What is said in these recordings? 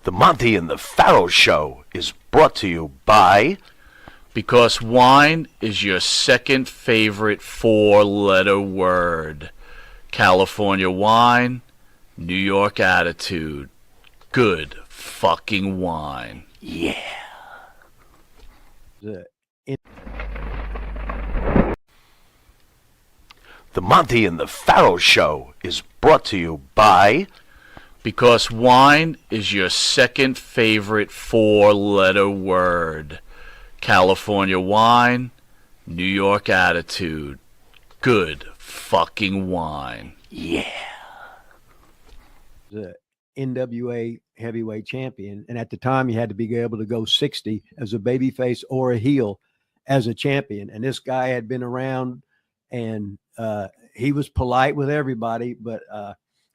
The Monty and the Pharaoh Show is brought to you by... Because wine is your second favorite four-letter word. California wine, New York attitude. Good fucking wine. Yeah. The Monty and the Pharaoh Show is brought to you by... Because wine is your second favorite four-letter word. California wine, New York attitude. Good fucking wine. Yeah. The NWA heavyweight champion, and at the time you had to be able to go 60 as a babyface or a heel as a champion. And this guy had been around, and he was polite with everybody, but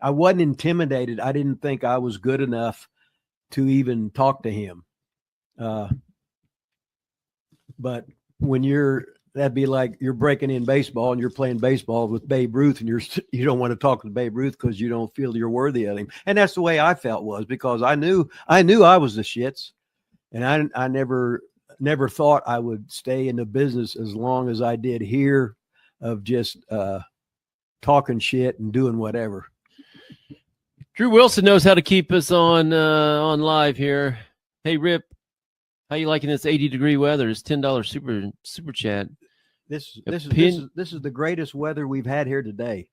I wasn't intimidated. I didn't think I was good enough to even talk to him. But when that'd be like you're breaking in baseball and you're playing baseball with Babe Ruth, and you don't want to talk to Babe Ruth because you don't feel you're worthy of him. And that's the way I felt, was because I knew I was the shits, and I never thought I would stay in the business as long as I did here, of just talking shit and doing whatever. Drew Wilson knows how to keep us on live here. Hey, Rip, how you liking this 80-degree weather? It's $10 super chat. This is the greatest weather we've had here today.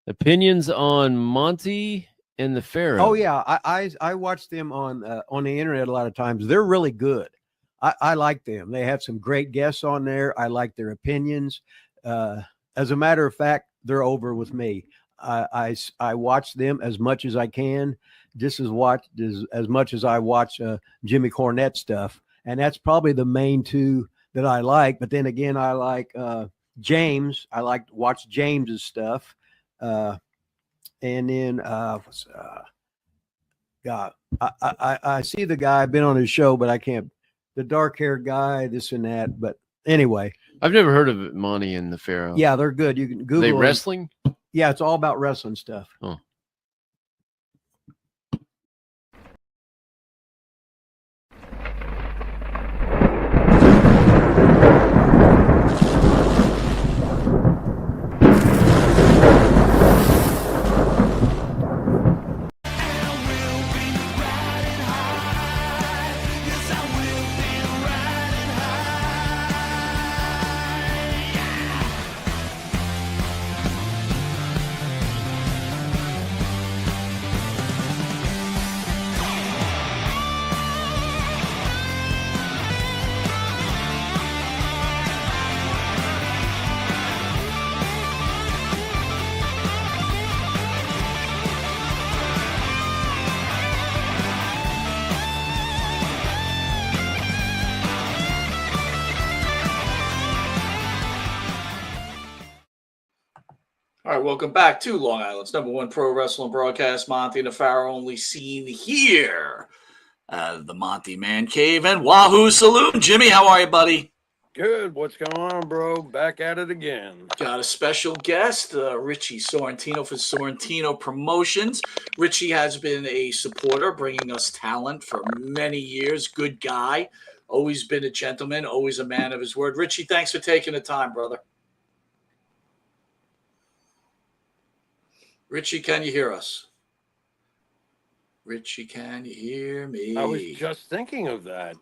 Opinions on Monty and the Pharaoh. Oh yeah, I watch them on the internet a lot of times. They're really good. I like them. They have some great guests on there. I like their opinions. As a matter of fact, they're over with me. I watch them as much as I can, just as much as I watch Jimmy Cornette stuff, and that's probably the main two that I like. But then again, I like James. I like to watch James's stuff, and then God, I see the guy. I've been on his show, but I can't. The dark haired guy, this and that. But anyway, I've never heard of Monty and the Pharaoh. Yeah, they're good. You can Google. Are they wrestling? Yeah, it's all about wrestling stuff. Oh. All right, welcome back to Long Island's #1 pro wrestling broadcast, Monty and the Pharaoh, only seen here at the Monty Man Cave and Wahoo Saloon. Jimmy, how are you, buddy? Good. What's going on, bro? Back at it again. Got a special guest, Richie Sorrentino for Sorrentino Promotions. Richie has been a supporter, bringing us talent for many years. Good guy. Always been a gentleman, always a man of his word. Richie, thanks for taking the time, brother. Richie, can you hear us? Richie, can you hear me? I was just thinking of that.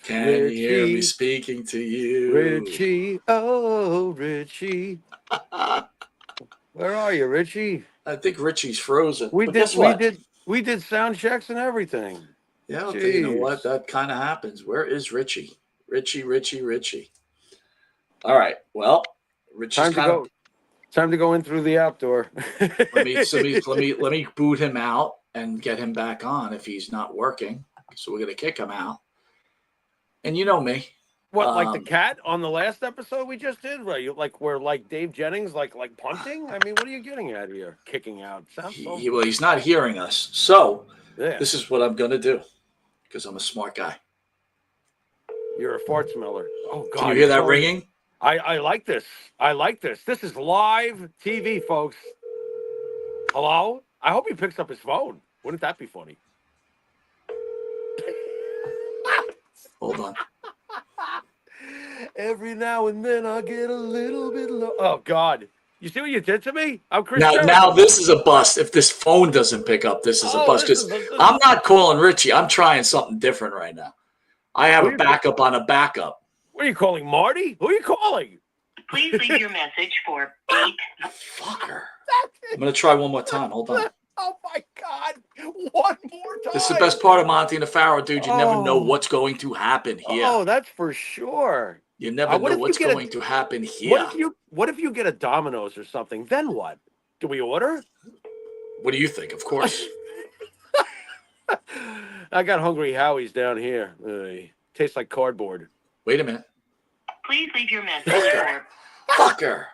Can you hear me speaking to you? Richie, oh, Richie. Where are you, Richie? I think Richie's frozen. We did sound checks and everything. Yeah, okay, you know what? That kind of happens. Where is Richie? Richie. All right. Well, Richie's Time to go in through the outdoor. let me boot him out. and get him back on if he's not working. So we're gonna kick him out. And you know me. What, like the cat on the last episode we just did? Right? Where like Dave Jennings, like punting? I mean, what are you getting at here? Kicking out? Sounds so. Well, he's not hearing us. So Yeah. this is what I'm gonna do because I'm a smart guy. You're a fart smeller. Oh God! Can you hear that ringing? I like this. I like this. This is live TV, folks. Hello? I hope he picks up his phone. Wouldn't that be funny? Hold on. Every now and then I get a little bit low. Oh God! You see what you did to me? I'm Chris. Now this is a bust. If this phone doesn't pick up, this is a bust. Because I'm not calling Richie. I'm trying something different right now. I have a backup on a backup. What are you calling, Marty? Who are you calling? Please leave your message for 8. Fucker. I'm going to try one more time. Hold on. Oh, my God. One more time. This is the best part of Monty and the Pharaoh, dude. You never know what's going to happen here. Oh, that's for sure. You never know what's going to happen here. What if you get a Domino's or something? Then what? Do we order? What do you think? Of course. I got Hungry Howie's down here. Tastes like cardboard. Wait a minute. Please leave your message for... Fucker.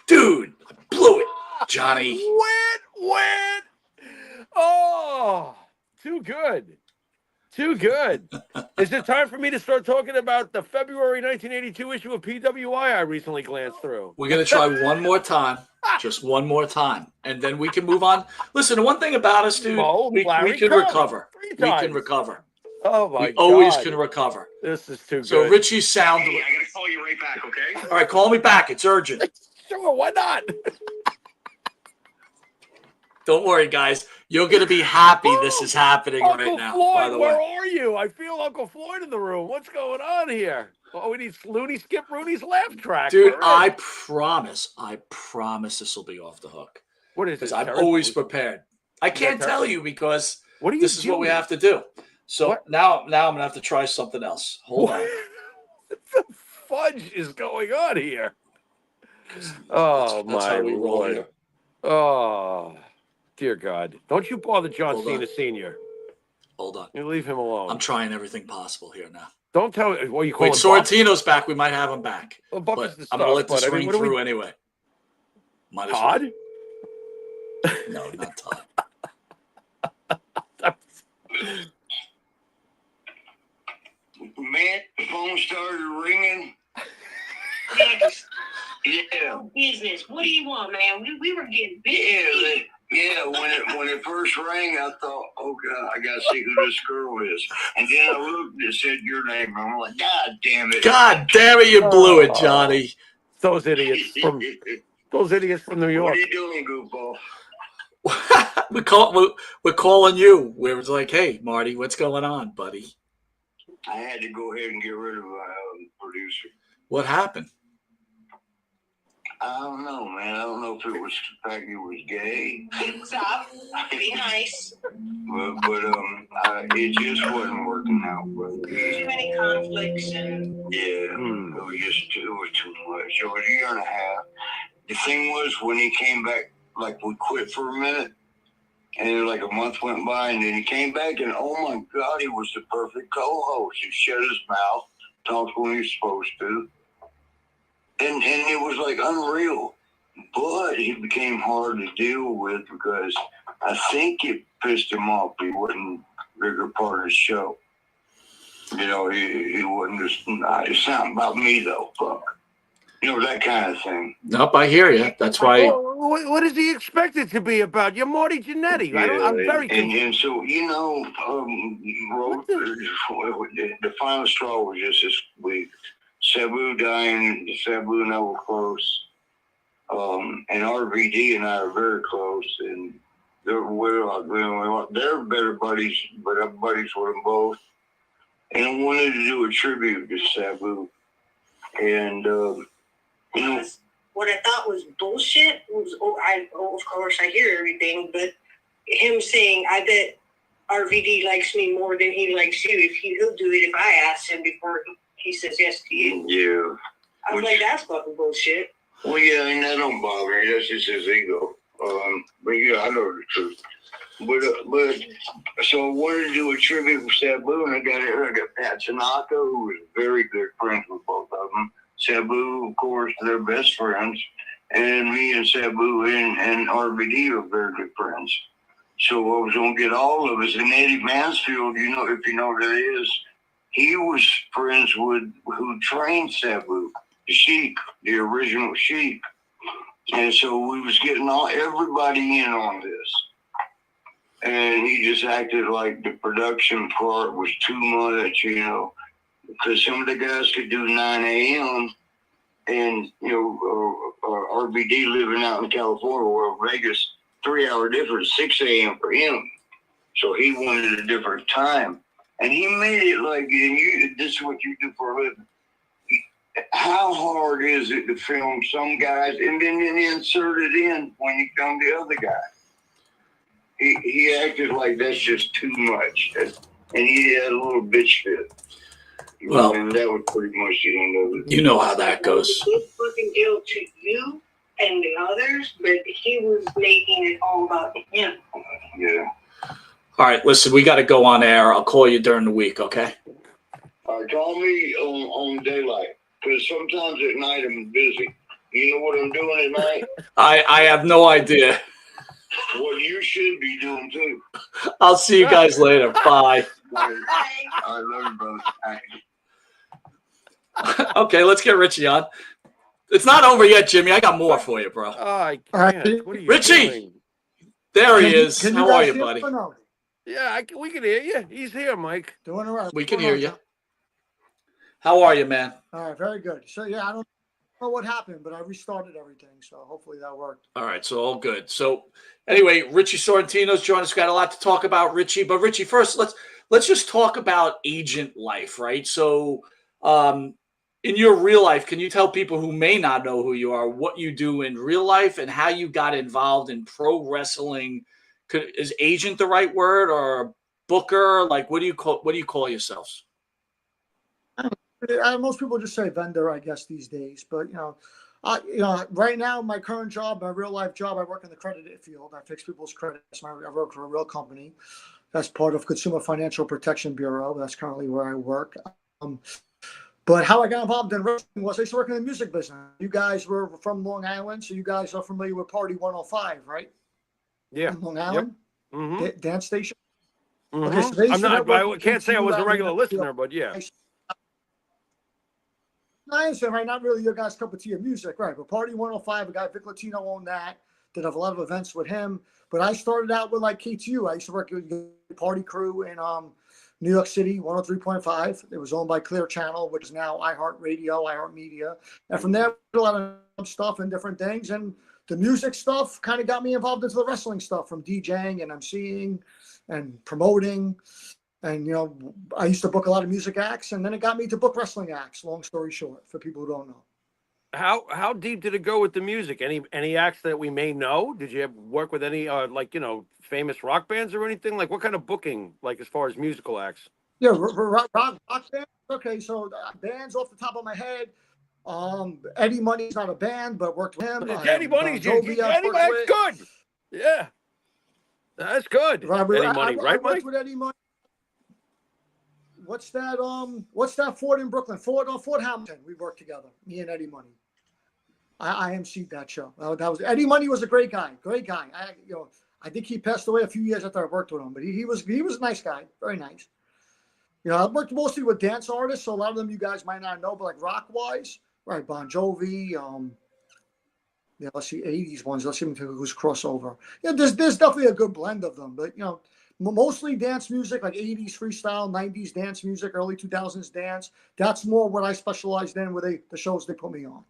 Dude, I blew it. Johnny. Win. Oh, too good. Too good. Is it time for me to start talking about the February 1982 issue of PWI I recently glanced through? We're going to try one more time. Just one more time. And then we can move on. Listen, the one thing about us, dude, we can recover. We can recover. Oh, my God. We always can recover. This is too good. So Richie's sound. Hey, I got to call you right back, okay? All right, call me back. It's urgent. Sure, why not? Don't worry, guys. You're going to be happy this is happening right now, Floyd, by the way. where are you? I feel Uncle Floyd in the room. What's going on here? Oh, we need Looney Skip Rooney's laugh track. Dude, I promise this will be off the hook. What is Because it? I'm always prepared. I can't tell you because this is what we have to do. So now I'm going to have to try something else. Hold on. What the fudge is going on here? Oh, that's how we roll here. Oh, dear God. Don't you bother John Hold Cena on. Sr. Hold on. You leave him alone. I'm trying everything possible here now. Don't tell me. What you call Wait, Sorrentino's back. We might have him back. Well, But I'm going to let this ring through anyway. Might as Todd? Well. No, not Todd. Man, the phone started ringing. Yeah. Business. What do you want, man? We were getting busy. Yeah, when it first rang, I thought, oh God, I gotta see who this girl is. And then I looked and it said your name. I'm like, God damn it. God damn it, you blew it, Johnny. Those idiots from New York. What are you doing, goofball? We're calling you. Where it's like, hey, Marty, what's going on, buddy? I had to go ahead and get rid of my producer. What happened? I don't know, man. I don't know if it was the fact he was gay. Stop. Be nice. But it just wasn't working out, brother. Too many conflicts and... Yeah, it was too much. It was a year and a half. The thing was, when he came back, like we quit for a minute, and like a month went by, and then he came back, and oh my God, he was the perfect co-host. He shut his mouth, talked when he was supposed to. And it was like unreal, but he became hard to deal with because I think it pissed him off. He wasn't a bigger part of the show. You know, he wasn't just, nah, it's not about me though, fuck. You know, that kind of thing. Nope, I hear you. That's why. What does he expect it to be about? You're Marty Jannetty. Yeah, I'm very confused. And so, you know, the final straw was just this week. Sabu dying, Sabu and I were close. And RVD and I are very close. And they're better buddies, but I'm buddies with them both. And I wanted to do a tribute to Sabu. And, you know. What I thought was bullshit was, of course, I hear everything, but him saying, I bet RVD likes me more than he likes you. He'll do it if I ask him before he says yes to you. Yeah. I was like, that's fucking bullshit. Well, yeah, and that don't bother me. That's just his ego. But yeah, I know the truth. But so I wanted to do a tribute for Sabu, and I got Pat Tanaka, who was very good friends with both of them. Sabu, of course, they're best friends, and me and Sabu and RBD are very good friends. So I was going to get all of us. And Eddie Mansfield, you know, if you know who that is, he was friends with who trained Sabu, the Sheik, the original Sheik. And so we was getting everybody in on this. And he just acted like the production part was too much, you know, because some of the guys could do 9 a.m. and, you know, RBD living out in California or Vegas, 3-hour difference, 6 a.m. for him. So he wanted a different time. And he made it like, and this is what you do for a living. How hard is it to film some guys and then insert it in when you film the other guy? He acted like that's just too much. And he had a little bitch fit. Well, and that was pretty much the end of it. You know how that goes. He was looking deal to you and the others, but he was making it all about him. Yeah. All right, listen, we got to go on air. I'll call you during the week, okay? All right, call me on daylight, because sometimes at night I'm busy. You know what I'm doing at night? I have no idea. What you should be doing, too. I'll see you guys later. Bye. I love you, brother. Okay, let's get Richie on. It's not over yet, Jimmy. I got more for you, bro. Oh, I All right. can't. What are you Richie! doing? There he Can you- is. can How guys are you, hear buddy? me or no? Yeah, we can hear you. He's here, Mike. Doing all right. We can What's hear going on, you. How are you, man? All right, very good. So yeah, I don't know what happened, but I restarted everything, so hopefully that worked. All right, so all good. So anyway, Richie Sorrentino's joined us. Got a lot to talk about, Richie. But Richie, first, let's just talk about agent life, right? So in your real life, can you tell people who may not know who you are what you do in real life and how you got involved in pro wrestling? Is agent the right word, or booker? Like, what do you call yourselves? Most people just say vendor, I guess, these days. But right now, my current job, my real life job, I work in the credit field. I fix people's credits. I work for a real company. That's part of Consumer Financial Protection Bureau. That's currently where I work. But how I got involved in wrestling was I used to work in the music business. You guys were from Long Island, so you guys are familiar with Party 105, right? Yeah. In Long Island, Yep. Mm-hmm. dance station. Mm-hmm. Okay, so they used I'm to not. network I can't say I was a with regular you, listener, but yeah. I understand, right? Not really your guys' cup of tea of music, right? But Party 105, a guy Vic Latino owned that. Did have a lot of events with him. But I started out with like KTU. I used to work with the Party Crew in New York City, 103.5. It was owned by Clear Channel, which is now iHeartRadio, iHeartMedia. And from there, a lot of stuff and different things. And the music stuff kind of got me involved into the wrestling stuff, from DJing and MCing and promoting. And, I used to book a lot of music acts, and then it got me to book wrestling acts, long story short, for people who don't know. How deep did it go with the music? Any acts that we may know? Did you work with any famous rock bands or anything? Like, what kind of booking, like, as far as musical acts? Yeah, rock bands. Okay, so bands off the top of my head. Eddie Money's not a band, but worked with him. Eddie Money's that's good. Yeah, that's good. Eddie Money, right, I worked Mike? with Eddie Money. What's that Ford in Brooklyn? Ford Hamilton. We worked together, me and Eddie Money. I emceed that show. That was Eddie Money was a great guy. I think he passed away a few years after I worked with him, but he was a nice guy, very nice. I worked mostly with dance artists, so a lot of them you guys might not know, but like rock wise, right? Bon Jovi, let's see, 80s ones. Let's see who's crossover. Yeah, there's definitely a good blend of them, but mostly dance music, like 80s freestyle, 90s dance music, early 2000s dance. That's more what I specialized in with the shows they put me on.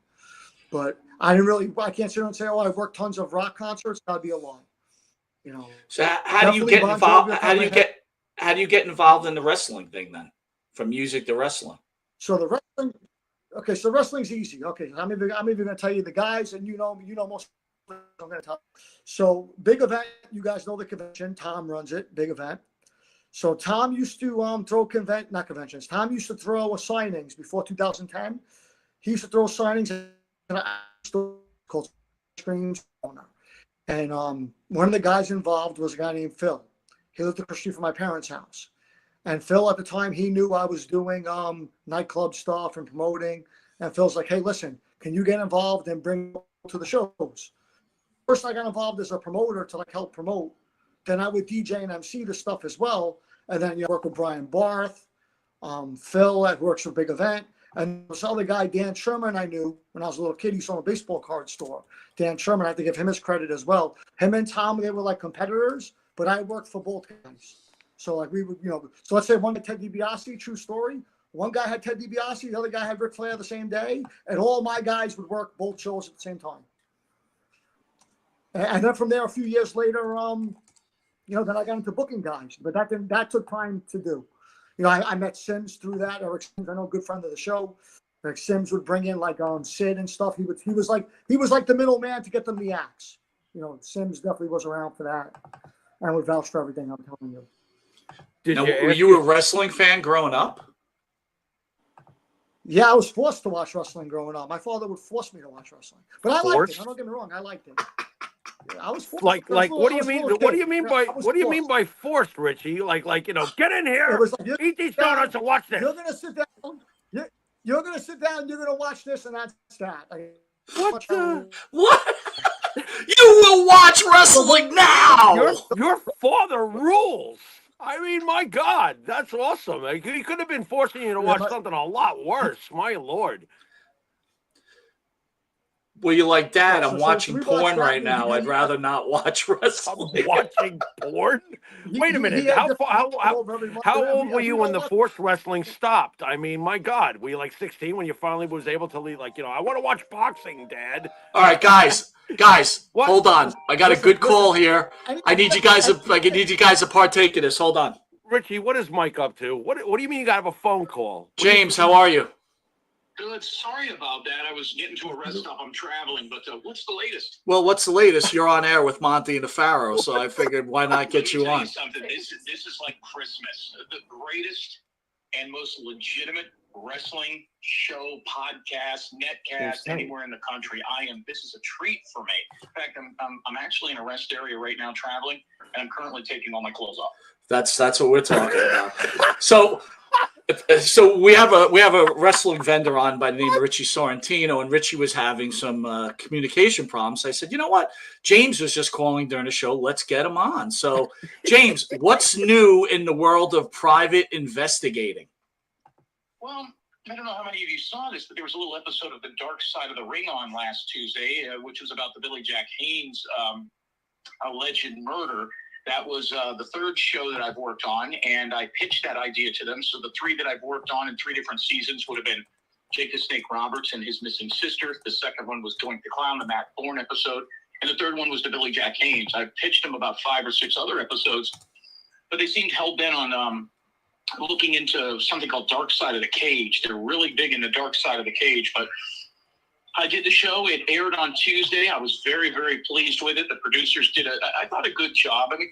But I can't sit here and say, I've worked tons of rock concerts. That'd be a lot. So how do you get involved? How do you get involved in the wrestling thing then, from music to wrestling? So the wrestling, okay. So wrestling's easy. Okay, I'm even going to tell you the guys, and most. I'm going to tell. So big event. You guys know the convention. Tom runs it. Big event. So Tom used to throw not conventions. Tom used to throw signings before 2010. He used to throw signings in a store called Screams Owner. And one of the guys involved was a guy named Phil. He lived across the street from my parents' house. And Phil, at the time, he knew I was doing nightclub stuff and promoting. And Phil's like, hey, listen, can you get involved and bring to the shows? First, I got involved as a promoter to like help promote. Then I would DJ and MC the stuff as well. And then work with Brian Barth, Phil that works for Big Event. And this other guy, Dan Sherman, I knew when I was a little kid. He saw a baseball card store. Dan Sherman, I have to give him his credit as well. Him and Tom, they were like competitors, but I worked for both guys. So like we would, so let's say one had Ted DiBiase, true story. One guy had Ted DiBiase, the other guy had Ric Flair the same day, and all my guys would work both shows at the same time. And then from there, a few years later, then I got into booking guys, but that took time to do. I met Sims through that. Eric Sims, I know, a good friend of the show. Eric Sims would bring in like Sid and stuff. He was like the middleman to get them the acts. Sims definitely was around for that, and would vouch for everything I'm telling you. Were you a wrestling fan growing up? Yeah, I was forced to watch wrestling growing up. My father would force me to watch wrestling, but I liked it. Don't get me wrong, I liked it. Yeah, I was forced. What do you mean by forced, Richie? Like get in here, eat these donuts, and watch this. You're gonna sit down. You're gonna sit down. You're gonna watch this, and that's that. What? You will watch wrestling now. Your father rules. I mean, my God, that's awesome. Like, he could have been forcing you to watch something a lot worse. My Lord. Well, you're like, Dad, I'm watching porn right now. I'd rather not watch wrestling. I'm watching porn? Wait a minute. How old were you when the forced wrestling stopped? I mean, my God. Were you like 16 when you finally was able to leave? Like, I want to watch boxing, Dad. All right, guys, hold on. I got a good call here. I need you guys to partake in this. Hold on. Richie, what is Mike up to? What do you mean you got to have a phone call? James, how are you? Good. Sorry about that. I was getting to a rest stop. I'm traveling, but what's the latest? Well, what's the latest? You're on air with Monty and the Pharaoh, so I figured why not get you on? Something. This is like Christmas. The greatest and most legitimate wrestling show, podcast, netcast anywhere in the country. This is a treat for me. In fact, I'm actually in a rest area right now traveling, and I'm currently taking all my clothes off. That's what we're talking about. So we have a wrestling vendor on by the name of Richie Sorrentino, and Richie was having some communication problems. I said, you know what? James was just calling during the show. Let's get him on. So, James, what's new in the world of private investigating? Well, I don't know how many of you saw this, but there was a little episode of The Dark Side of the Ring on last Tuesday, which was about the Billy Jack Haynes alleged murder. That was the third show that I've worked on, and I pitched that idea to them. So the three that I've worked on in 3 different seasons would have been Jake the Snake Roberts and his missing sister. The second one was Doink the Clown, the Matt Bourne episode. And the third one was the Billy Jack Haynes. I pitched them about 5 or 6 other episodes, but they seemed hell-bent on looking into something called Dark Side of the Cage. They're really big in the Dark Side of the Cage, but I did the show. It aired on Tuesday. I was very, very pleased with it. The producers did I thought, a good job. I mean,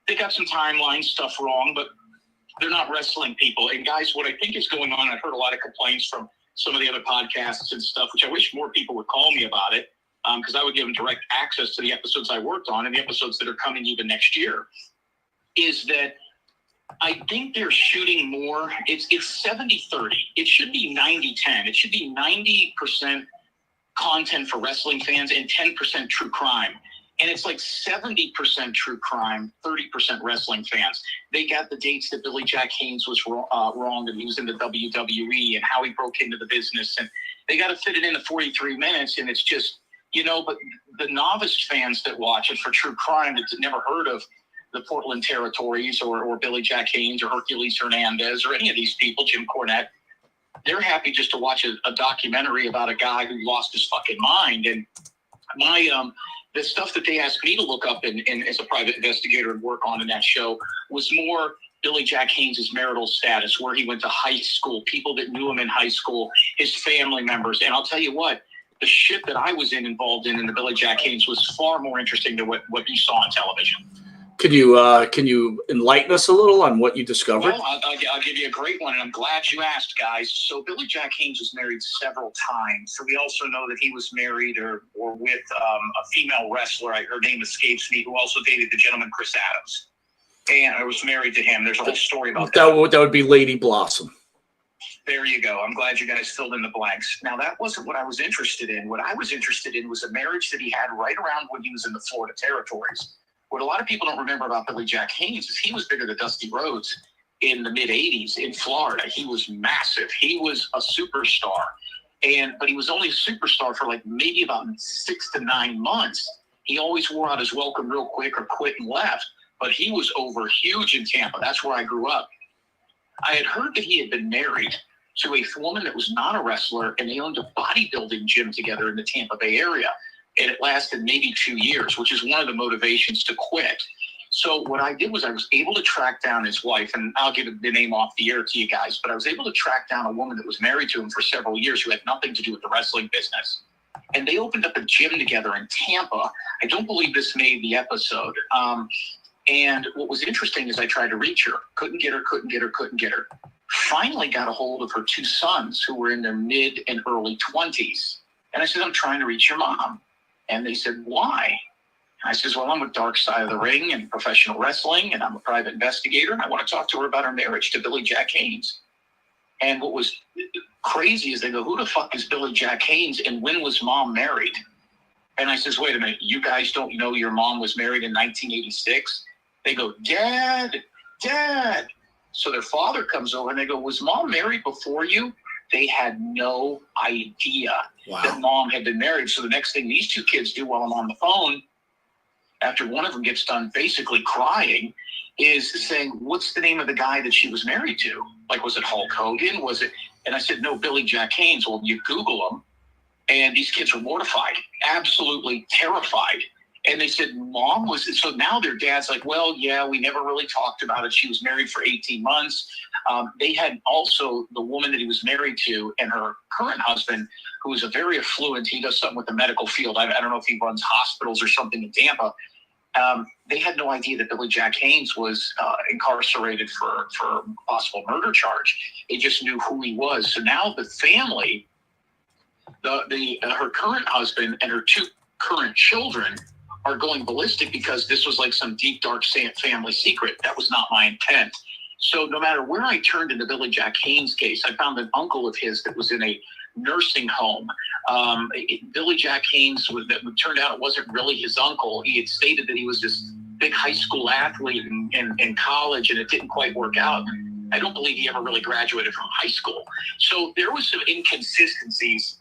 they got some timeline stuff wrong, but they're not wrestling people. And guys, what I think is going on, I've heard a lot of complaints from some of the other podcasts and stuff, which I wish more people would call me about it, because I would give them direct access to the episodes I worked on and the episodes that are coming even next year, is that I think they're shooting more. It's 70-30. It should be 90-10. It should be 90% content for wrestling fans and 10% true crime. And it's like 70% true crime, 30% wrestling fans. They got the dates that Billy Jack Haynes was wrong, that he was in the WWE and how he broke into the business. And they got to fit it into 43 minutes. And it's just, but the novice fans that watch it for true crime that's never heard of the Portland Territories or Billy Jack Haynes or Hercules Hernandez or any of these people, Jim Cornette, they're happy just to watch a documentary about a guy who lost his fucking mind. And the stuff that they asked me to look up and as a private investigator and work on in that show was more Billy Jack Haynes' marital status, where he went to high school, people that knew him in high school, his family members. And I'll tell you what, the shit that I was involved in the Billy Jack Haynes was far more interesting than what you saw on television. Can you enlighten us a little on what you discovered? Well, I'll give you a great one, and I'm glad you asked, guys. So Billy Jack Haynes was married several times. So we also know that he was married or with a female wrestler. Her name escapes me, who also dated the gentleman Chris Adams, and I was married to him. There's a whole story about that. That would be Lady Blossom. There you go. I'm glad you guys filled in the blanks. Now, that wasn't what I was interested in. What I was interested in was a marriage that he had right around when he was in the Florida territories. What a lot of people don't remember about Billy Jack Haynes is he was bigger than Dusty Rhodes in the mid-'80s in Florida. He was massive. He was a superstar. But he was only a superstar for like maybe about 6 to 9 months. He always wore out his welcome real quick or quit and left. But he was over huge in Tampa. That's where I grew up. I had heard that he had been married to a woman that was not a wrestler, and they owned a bodybuilding gym together in the Tampa Bay area. And it lasted maybe 2 years, which is one of the motivations to quit. So what I did was I was able to track down his wife, and I'll give the name off the air to you guys, but I was able to track down a woman that was married to him for several years who had nothing to do with the wrestling business. And they opened up a gym together in Tampa. I don't believe this made the episode. And what was interesting is I tried to reach her, couldn't get her. Finally got a hold of her 2 sons who were in their mid and early 20s. And I said, I'm trying to reach your mom. And they said, why? And I says, well, I'm with Dark Side of the Ring and professional wrestling, and I'm a private investigator, and I want to talk to her about her marriage to Billy Jack Haynes. And what was crazy is they go, who the fuck is Billy Jack Haynes, and when was mom married? And I says, wait a minute, you guys don't know your mom was married in 1986? They go, Dad. So their father comes over and they go, was mom married before you? They had no idea that mom had been married. So the next thing these 2 kids do while I'm on the phone, after one of them gets done basically crying, is saying, what's the name of the guy that she was married to? Like, was it Hulk Hogan? Was it? And I said, no, Billy Jack Haynes. Well, you Google him. And these kids were mortified, absolutely terrified. And they said, mom was, so now their dad's like, well, yeah, we never really talked about it. She was married for 18 months. They had also the woman that he was married to and her current husband, who was a very affluent, he does something with the medical field. I don't know if he runs hospitals or something in Tampa. They had no idea that Billy Jack Haynes was incarcerated for a possible murder charge. They just knew who he was. So now the family, her current husband and her 2 current children are going ballistic because this was like some deep, dark family secret. That was not my intent. So no matter where I turned in the Billy Jack Haynes case, I found an uncle of his that was in a nursing home. Billy Jack Haynes, that turned out it wasn't really his uncle. He had stated that he was this big high school athlete in college, and it didn't quite work out. I don't believe he ever really graduated from high school. So there was some inconsistencies.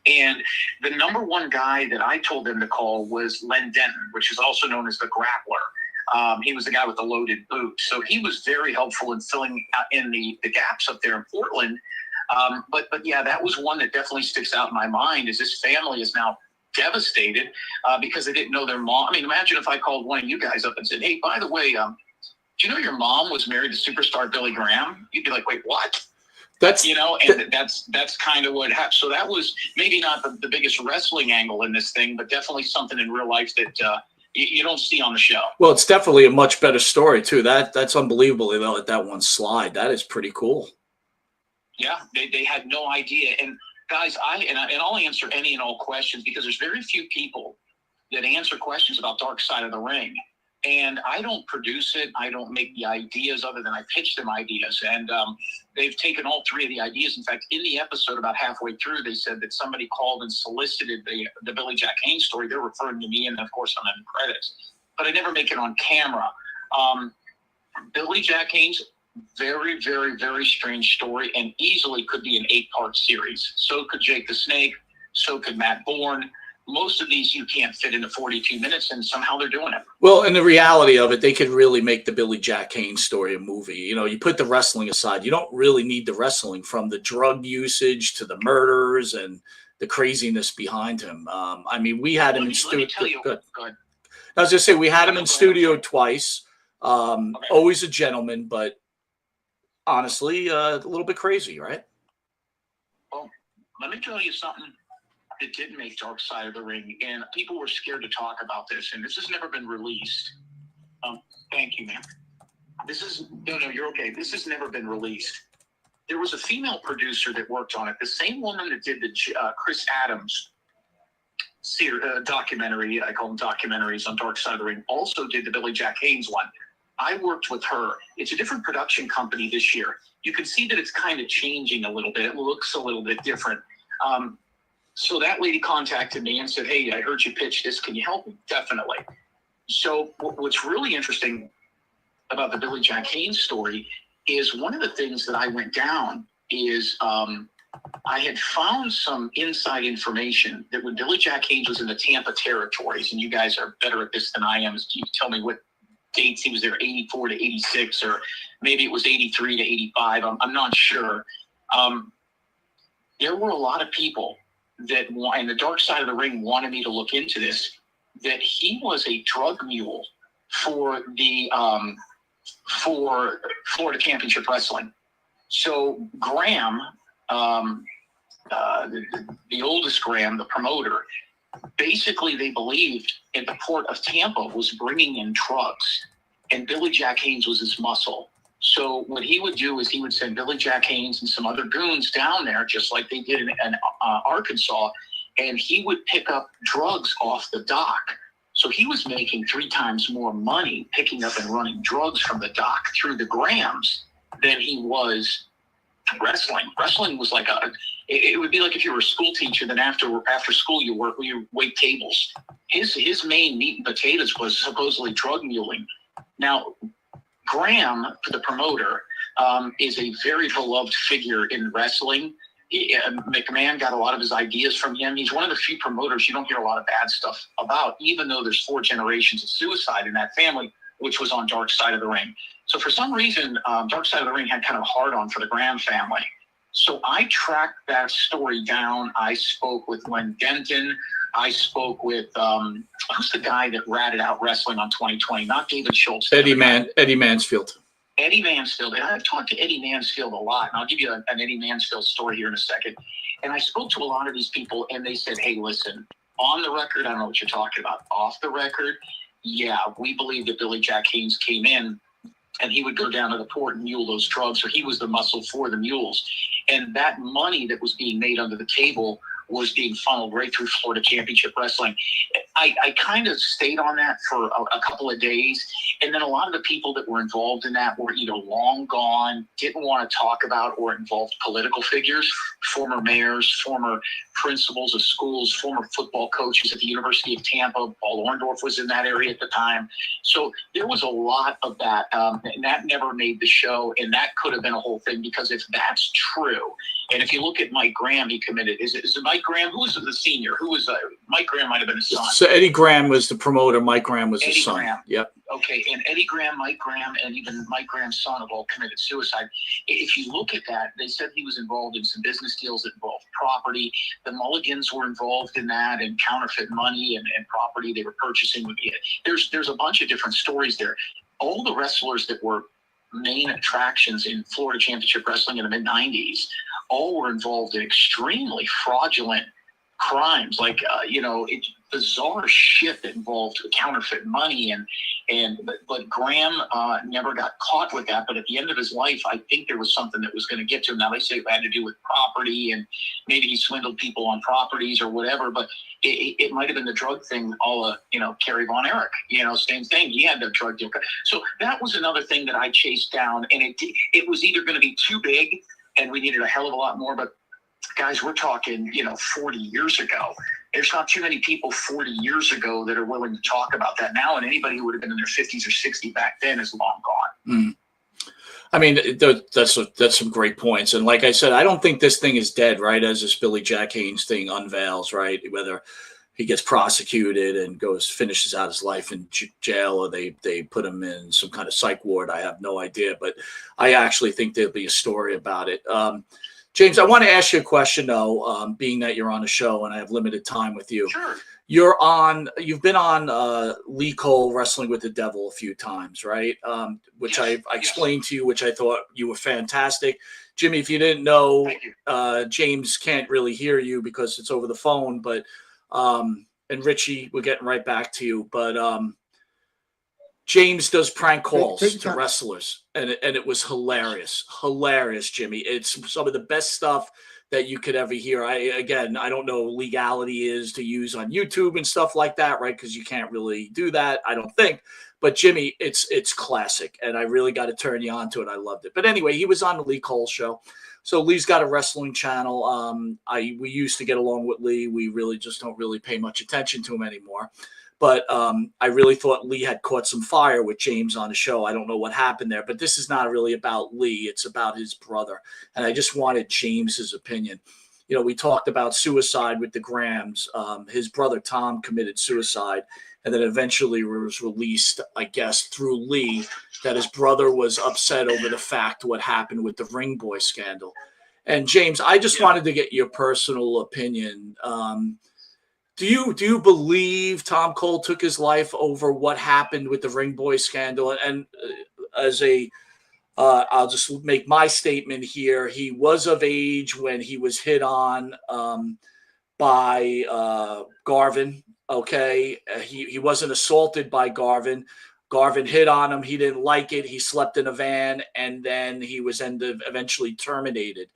And the number one guy that I told them to call was Len Denton, which is also known as the Grappler. He was the guy with the loaded boot. So he was very helpful in filling in the gaps up there in Portland. But yeah, that was one that definitely sticks out in my mind, is this family is now devastated because they didn't know their mom. I mean, imagine if I called one of you guys up and said, hey, by the way, do you know your mom was married to superstar Billy Graham? You'd be like, wait, what? That's, and that's kind of what happened. So that was maybe not the biggest wrestling angle in this thing, but definitely something in real life that you don't see on the show. Well, it's definitely a much better story too. That's unbelievable. They let that one slide. That is pretty cool. Yeah, they had no idea. And guys, I'll answer any and all questions because there's very few people that answer questions about Dark Side of the Ring. And I don't produce it. I don't make the ideas other than I pitch them ideas. And they've taken all 3 of the ideas. In fact, in the episode about halfway through, they said that somebody called and solicited the Billy Jack Haynes story. They're referring to me, and of course I'm in credits. But I never make it on camera. Billy Jack Haynes, very, very, very strange story, and easily could be an 8-part series. So could Jake the Snake. So could Matt Bourne. Most of these you can't fit into 42 minutes, and somehow they're doing it. Well, and the reality of it, they could really make the Billy Jack Haynes story a movie. You put the wrestling aside. You don't really need the wrestling, from the drug usage to the murders and the craziness behind him. I mean, we had him in studio. Good. Go ahead. I was just saying, we had him in studio twice. Okay. Always a gentleman, but honestly, a little bit crazy, right? Well, let me tell you something. It did make Dark Side of the Ring, and people were scared to talk about this, and this has never been released. Thank you, ma'am. No, you're okay. This has never been released. There was a female producer that worked on it. The same woman that did the Chris Adams documentary, I call them documentaries on Dark Side of the Ring, also did the Billy Jack Haynes one. I worked with her. It's a different production company this year. You can see that it's kind of changing a little bit. It looks a little bit different. So that lady contacted me and said, hey, I heard you pitch this. Can you help me? Definitely. So what's really interesting about the Billy Jack Haynes story is one of the things that I went down is I had found some inside information that when Billy Jack Haynes was in the Tampa territories, and you guys are better at this than I am, you tell me what dates he was there, 84 to 86, or maybe it was 83 to 85. I'm not sure. There were a lot of people that, and the Dark Side of the Ring wanted me to look into this, that he was a drug mule for the for Florida Championship Wrestling. So Graham, the oldest Graham, the promoter, basically they believed at the port of Tampa was bringing in drugs, and Billy Jack Haynes was his muscle. So what he would do is he would send Billy Jack Haynes and some other goons down there, just like they did in Arkansas, and he would pick up drugs off the dock. So he was making 3 times more money picking up and running drugs from the dock through the Grahams than he was wrestling. Wrestling was like it would be like if you were a school teacher, then after school you wait tables. His main meat and potatoes was supposedly drug muling. Now, Graham, the promoter, is a very beloved figure in wrestling. McMahon got a lot of his ideas from him. He's one of the few promoters you don't hear a lot of bad stuff about, even though there's 4 generations of suicide in that family, which was on Dark Side of the Ring. So for some reason, Dark Side of the Ring had kind of a hard-on for the Graham family. So I tracked that story down. I spoke with Len Denton. I spoke with, who's the guy that ratted out wrestling on 2020? Not David Schultz. Eddie Mansfield. Eddie Mansfield. And I've talked to Eddie Mansfield a lot, and I'll give you an Eddie Mansfield story here in a second. And I spoke to a lot of these people, and they said, hey, listen, on the record, I don't know what you're talking about. Off the record, yeah, we believe that Billy Jack Haynes came in, and he would go down to the port and mule those drugs, or he was the muscle for the mules. And that money that was being made under the table was being funneled right through Florida Championship Wrestling. I kind of stayed on that for a couple of days. And then a lot of the people that were involved in that were either long gone, didn't want to talk about, or involved political figures, former mayors, former principals of schools, former football coaches at the University of Tampa. Paul Orndorff was in that area at the time. So there was a lot of that. And that never made the show. And that could have been a whole thing, because if that's true, and if you look at Mike Graham, he committed. Is it Mike Graham? Who was the senior? Who was Mike Graham? Might have been his son. So Eddie Graham was the promoter. Mike Graham was his son. Graham. Yep. Okay, and Eddie Graham, Mike Graham, and even Mike Graham's son have all committed suicide. If you look at that, they said he was involved in some business deals that involved property. The Mulligans were involved in that, and counterfeit money and property they were purchasing. There's a bunch of different stories there. All the wrestlers that were main attractions in Florida Championship Wrestling in the mid-90s all were involved in extremely fraudulent crimes, like bizarre shit that involved counterfeit money, but Graham never got caught with that. But at the end of his life, I think there was something that was going to get to him. Now they say it had to do with property, and maybe he swindled people on properties or whatever. But it might have been the drug thing. Kerry Von Erich, same thing. He had the drug deal. So that was another thing that I chased down, and it was either going to be too big, and we needed a hell of a lot more. But guys, we're talking, 40 years ago. There's not too many people 40 years ago that are willing to talk about that now. And anybody who would have been in their 50s or 60s back then is long gone. Mm. I mean, that's some great points. And like I said, I don't think this thing is dead, right? As this Billy Jack Haynes thing unveils, right? Whether he gets prosecuted and finishes out his life in jail, or they put him in some kind of psych ward, I have no idea. But I actually think there'll be a story about it. James, I want to ask you a question, though, being that you're on a show and I have limited time with you. Sure. You've been on Lee Cole Wrestling with the Devil a few times, right? Which yes, I explained to you, which I thought you were fantastic. Jimmy, if you didn't know, James can't really hear you because it's over the phone, but and Richie, we're getting right back to you. But James does prank calls Take your to time. wrestlers, and it was hilarious, Jimmy. It's some of the best stuff that you could ever hear. I don't know what legality is to use on YouTube and stuff like that, right? Because you can't really do that, I don't think. But Jimmy, it's classic, and I really got to turn you on to it. I loved it. But anyway, he was on the Lee Cole show. So Lee's got a wrestling channel. We used to get along with Lee. We really just don't really pay much attention to him anymore. But I really thought Lee had caught some fire with James on the show. I don't know what happened there, but this is not really about Lee. It's about his brother. And I just wanted James's opinion. You know, we talked about suicide with the Grahams. His brother Tom committed suicide and then eventually was released, I guess, through Lee, that his brother was upset over the fact what happened with the Ring Boy scandal. And James, I just wanted to get your personal opinion. Do you believe Tom Cole took his life over what happened with the Ring Boy scandal? And I'll just make my statement here. He was of age when he was hit on by Garvin. Okay, he wasn't assaulted by Garvin. Garvin hit on him. He didn't like it. He slept in a van, and then he was eventually terminated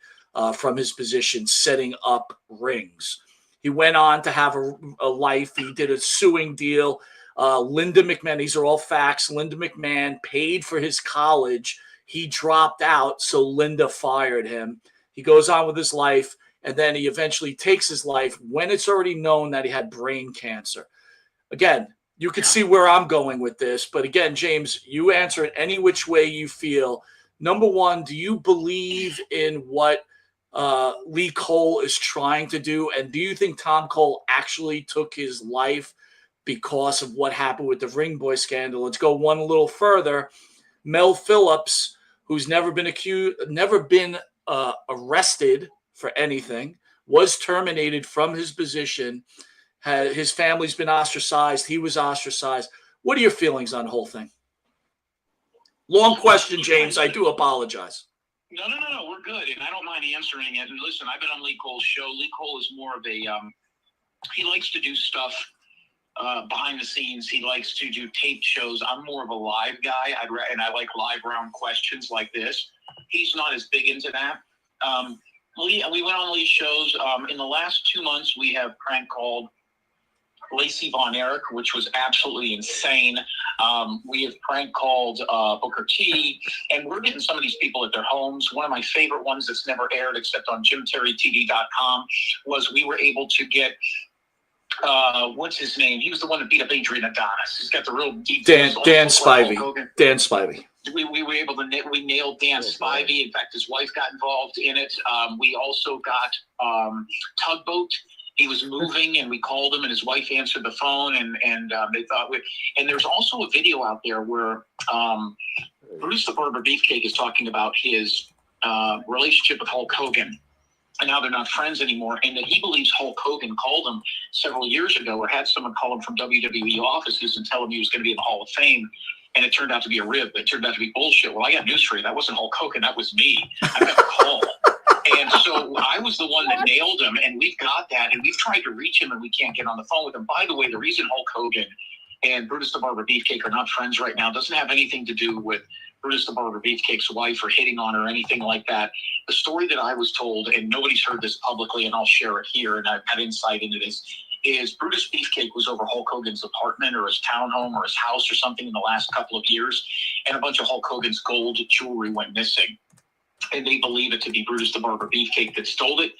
from his position setting up rings. He went on to have a life. He did a suing deal. Linda McMahon, these are all facts. Linda McMahon paid for his college. He dropped out, so Linda fired him. He goes on with his life, and then he eventually takes his life when it's already known that he had brain cancer. Again, you can see where I'm going with this, but again, James, you answer it any which way you feel. Number one, do you believe in what Lee Cole is trying to do? And do you think Tom Cole actually took his life because of what happened with the Ring Boy scandal? Let's go one a little further. Mel Phillips, who's never been arrested for anything, was terminated from his position. His family's been ostracized. He was ostracized. What are your feelings on the whole thing? Long question, James. I do apologize. No, we're good, and I don't mind answering it. And listen, I've been on Lee Cole's show. Lee Cole is more of a he likes to do stuff behind the scenes. He likes to do taped shows. I'm more of a live guy, and I like live round questions like this. He's not as big into that. We went on Lee's shows. In the last 2 months, we have prank called Lacey Von Erich, which was absolutely insane. We have prank called Booker T, and we're getting some of these people at their homes. One of my favorite ones that's never aired except on JimTerryTV.com was we were able to get what's his name? He was the one that beat up Adrian Adonis. He's got the real deep Dan Spivey. Dan Spivey. We were able to nail Dan Spivey. In fact, his wife got involved in it. We also got Tugboat. He was moving, and we called him, and his wife answered the phone, and they thought and there's also a video out there where Bruce the Barber Beefcake is talking about his relationship with Hulk Hogan, and how they're not friends anymore, and that he believes Hulk Hogan called him several years ago, or had someone call him from WWE offices and tell him he was going to be in the Hall of Fame, and it turned out to be a rib. It turned out to be bullshit. Well, I got news for you. That wasn't Hulk Hogan. That was me. I got the call. And so I was the one that nailed him, and we've got that, and we've tried to reach him, and we can't get on the phone with him. By the way, the reason Hulk Hogan and Brutus the Barber Beefcake are not friends right now doesn't have anything to do with Brutus the Barber Beefcake's wife or hitting on her or anything like that. The story that I was told, and nobody's heard this publicly, and I'll share it here, and I've had insight into this, is Brutus Beefcake was over Hulk Hogan's apartment or his townhome or his house or something in the last couple of years, and a bunch of Hulk Hogan's gold jewelry went missing. And they believe it to be Brutus the Barber Beefcake that stole it.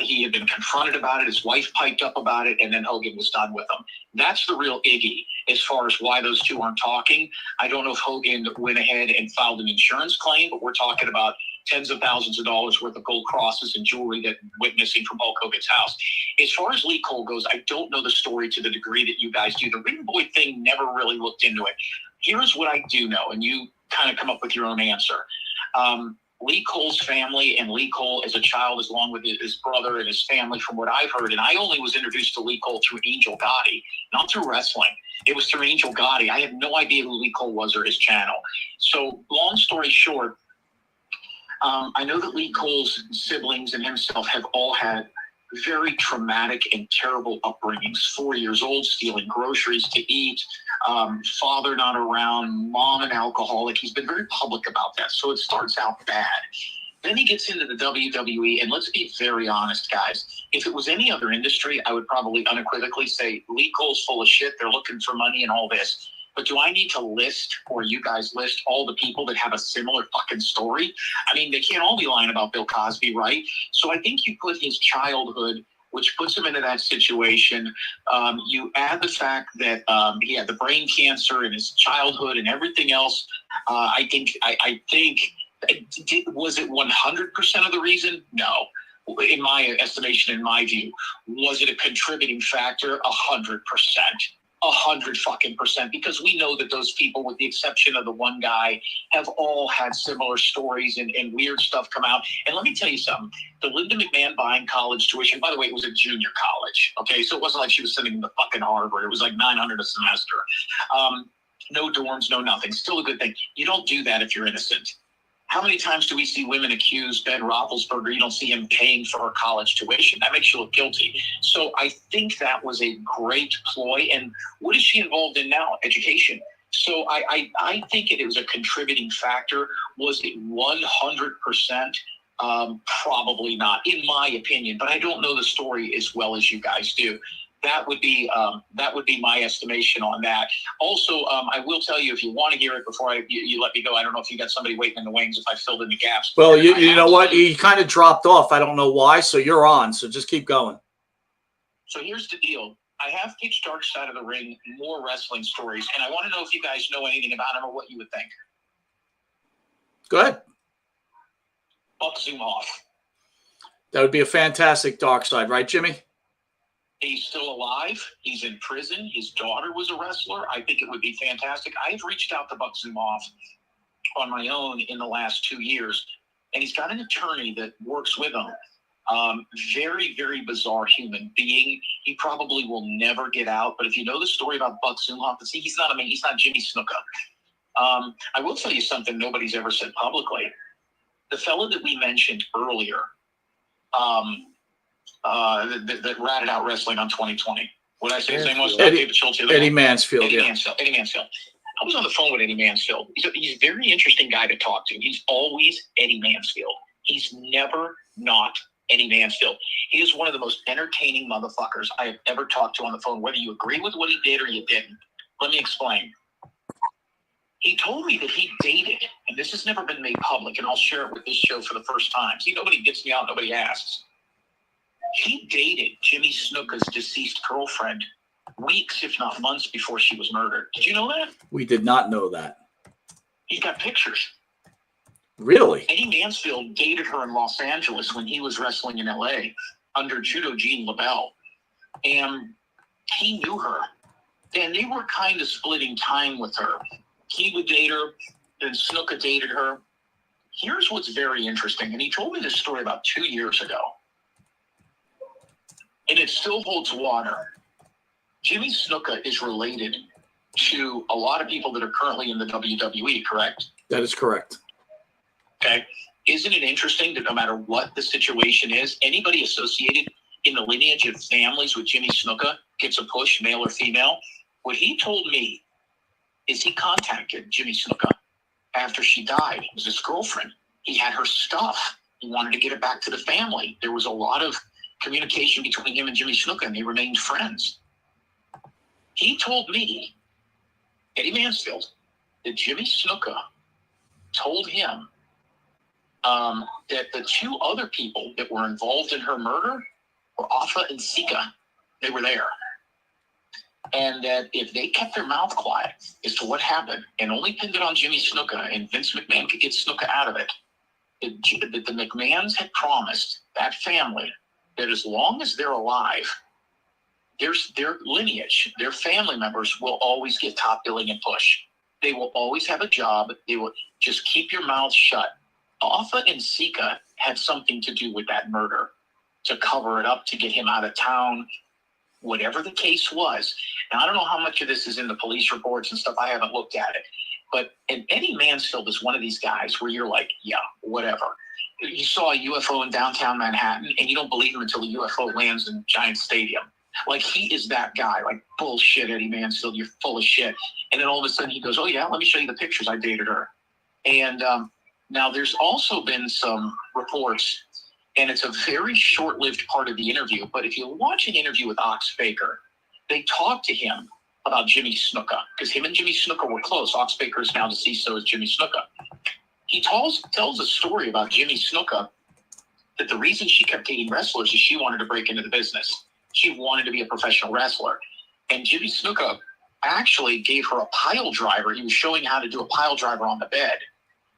He had been confronted about it. His wife piped up about it, and then Hogan was done with him. That's the real Iggy as far as why those two aren't talking. I don't know if Hogan went ahead and filed an insurance claim, but we're talking about tens of thousands of dollars worth of gold crosses and jewelry that went missing from Hulk Hogan's house. As far as Lee Cole goes, I don't know the story to the degree that you guys do. The Ring Boy thing never really looked into it. Here's what I do know, and you kind of come up with your own answer. Lee Cole's family and Lee Cole as a child, along with his brother and his family, from what I've heard, and I only was introduced to Lee Cole through Angel Gotti, not through wrestling. It was through Angel Gotti. I had no idea who Lee Cole was or his channel. So long story short, I know that Lee Cole's siblings and himself have all had very traumatic and terrible upbringings. 4 years old, stealing groceries to eat, father not around, mom an alcoholic. He's been very public about that. So it starts out bad. Then he gets into the WWE, and let's be very honest, guys. If it was any other industry, I would probably unequivocally say Lee Cole's full of shit. They're looking for money and all this. But do I need to list, or you guys list, all the people that have a similar fucking story? I mean, they can't all be lying about Bill Cosby, right? So I think you put his childhood, which puts him into that situation. You add the fact that he had the brain cancer in his childhood and everything else. I think, was it 100% of the reason? No. In my estimation, in my view, was it a contributing factor? 100%. 100% because we know that those people, with the exception of the one guy, have all had similar stories and weird stuff come out. And let me tell you something, the Linda McMahon buying college tuition, by the way, it was a junior college. Okay. So it wasn't like she was sending them to fucking Harvard. It was like $900 a semester. No dorms, no nothing. Still a good thing. You don't do that if you're innocent. How many times do we see women accuse Ben Roethlisberger? You don't see him paying for her college tuition. That makes you look guilty. So I think that was a great ploy. And what is she involved in now? Education. So I think it was a contributing factor. Was it 100%? Probably not, in my opinion. But I don't know the story as well as you guys do. That would be my estimation on that. Also, I will tell you, if you want to hear it before you let me go, I don't know if you got somebody waiting in the wings, if I filled in the gaps. Well, you know what? He kind of dropped off. I don't know why. So you're on. So just keep going. So here's the deal. I have pitched Dark Side of the Ring more wrestling stories, and I want to know if you guys know anything about him or what you would think. Go ahead. Buck Zumhofe. That would be a fantastic Dark Side, right, Jimmy? He's still alive. He's in prison. His daughter was a wrestler. I think it would be fantastic. I've reached out to Buck Zumhofe on my own in the last 2 years, and he's got an attorney that works with him. Very, very bizarre human being. He probably will never get out. But if you know the story about Buck Zumhofe, see, he's not Jimmy Snuka. I will tell you something nobody's ever said publicly. The fellow that we mentioned earlier, that ratted out wrestling on 2020. What did I say his name was? Eddie Mansfield. Eddie Mansfield. I was on the phone with Eddie Mansfield. He's a very interesting guy to talk to. He's always Eddie Mansfield. He's never not Eddie Mansfield. He is one of the most entertaining motherfuckers I have ever talked to on the phone, whether you agree with what he did or you didn't. Let me explain. He told me that he dated, and this has never been made public, and I'll share it with this show for the first time. See, nobody gets me out, nobody asks. He dated Jimmy Snuka's deceased girlfriend weeks, if not months, before she was murdered. Did you know that? We did not know that. He's got pictures. Really? Eddie Mansfield dated her in Los Angeles when he was wrestling in L.A. under Judo Gene LaBelle. And he knew her. And they were kind of splitting time with her. He would date her, then Snuka dated her. Here's what's very interesting. And he told me this story about 2 years ago. And it still holds water. Jimmy Snuka is related to a lot of people that are currently in the WWE, correct? That is correct. Okay. Isn't it interesting that no matter what the situation is, anybody associated in the lineage of families with Jimmy Snuka gets a push, male or female? What he told me is he contacted Jimmy Snuka after she died. It was his girlfriend. He had her stuff. He wanted to get it back to the family. There was a lot of communication between him and Jimmy Snuka, and they remained friends. He told me, Eddie Mansfield, that Jimmy Snuka told him that the two other people that were involved in her murder were Afa and Sika. They were there. And that if they kept their mouth quiet as to what happened and only pinned it on Jimmy Snuka and Vince McMahon could get Snuka out of it, that the McMahons had promised that family that as long as they're alive, their lineage, their family members will always get top billing and push. They will always have a job. They will just keep your mouth shut. Afa and Sika had something to do with that murder, to cover it up, to get him out of town, whatever the case was. Now, I don't know how much of this is in the police reports and stuff. I haven't looked at it. But and Eddie Mansfield is one of these guys where you're like, yeah, whatever. you saw a UFO in downtown Manhattan, and you don't believe him until the UFO lands in Giant Stadium. Like, he is that guy. Like, bullshit, Eddie Mansfield, you're full of shit. And then all of a sudden he goes, oh, yeah, let me show you the pictures. I dated her. And now there's also been some reports, and it's a very short-lived part of the interview, but if you watch an interview with Ox Baker, they talk to him about Jimmy Snuka, because him and Jimmy Snuka were close. Ox Baker is now deceased, so is Jimmy Snuka. He tells a story about Jimmy Snuka, that the reason she kept dating wrestlers is she wanted to break into the business. She wanted to be a professional wrestler. And Jimmy Snuka actually gave her a pile driver. He was showing how to do a pile driver on the bed,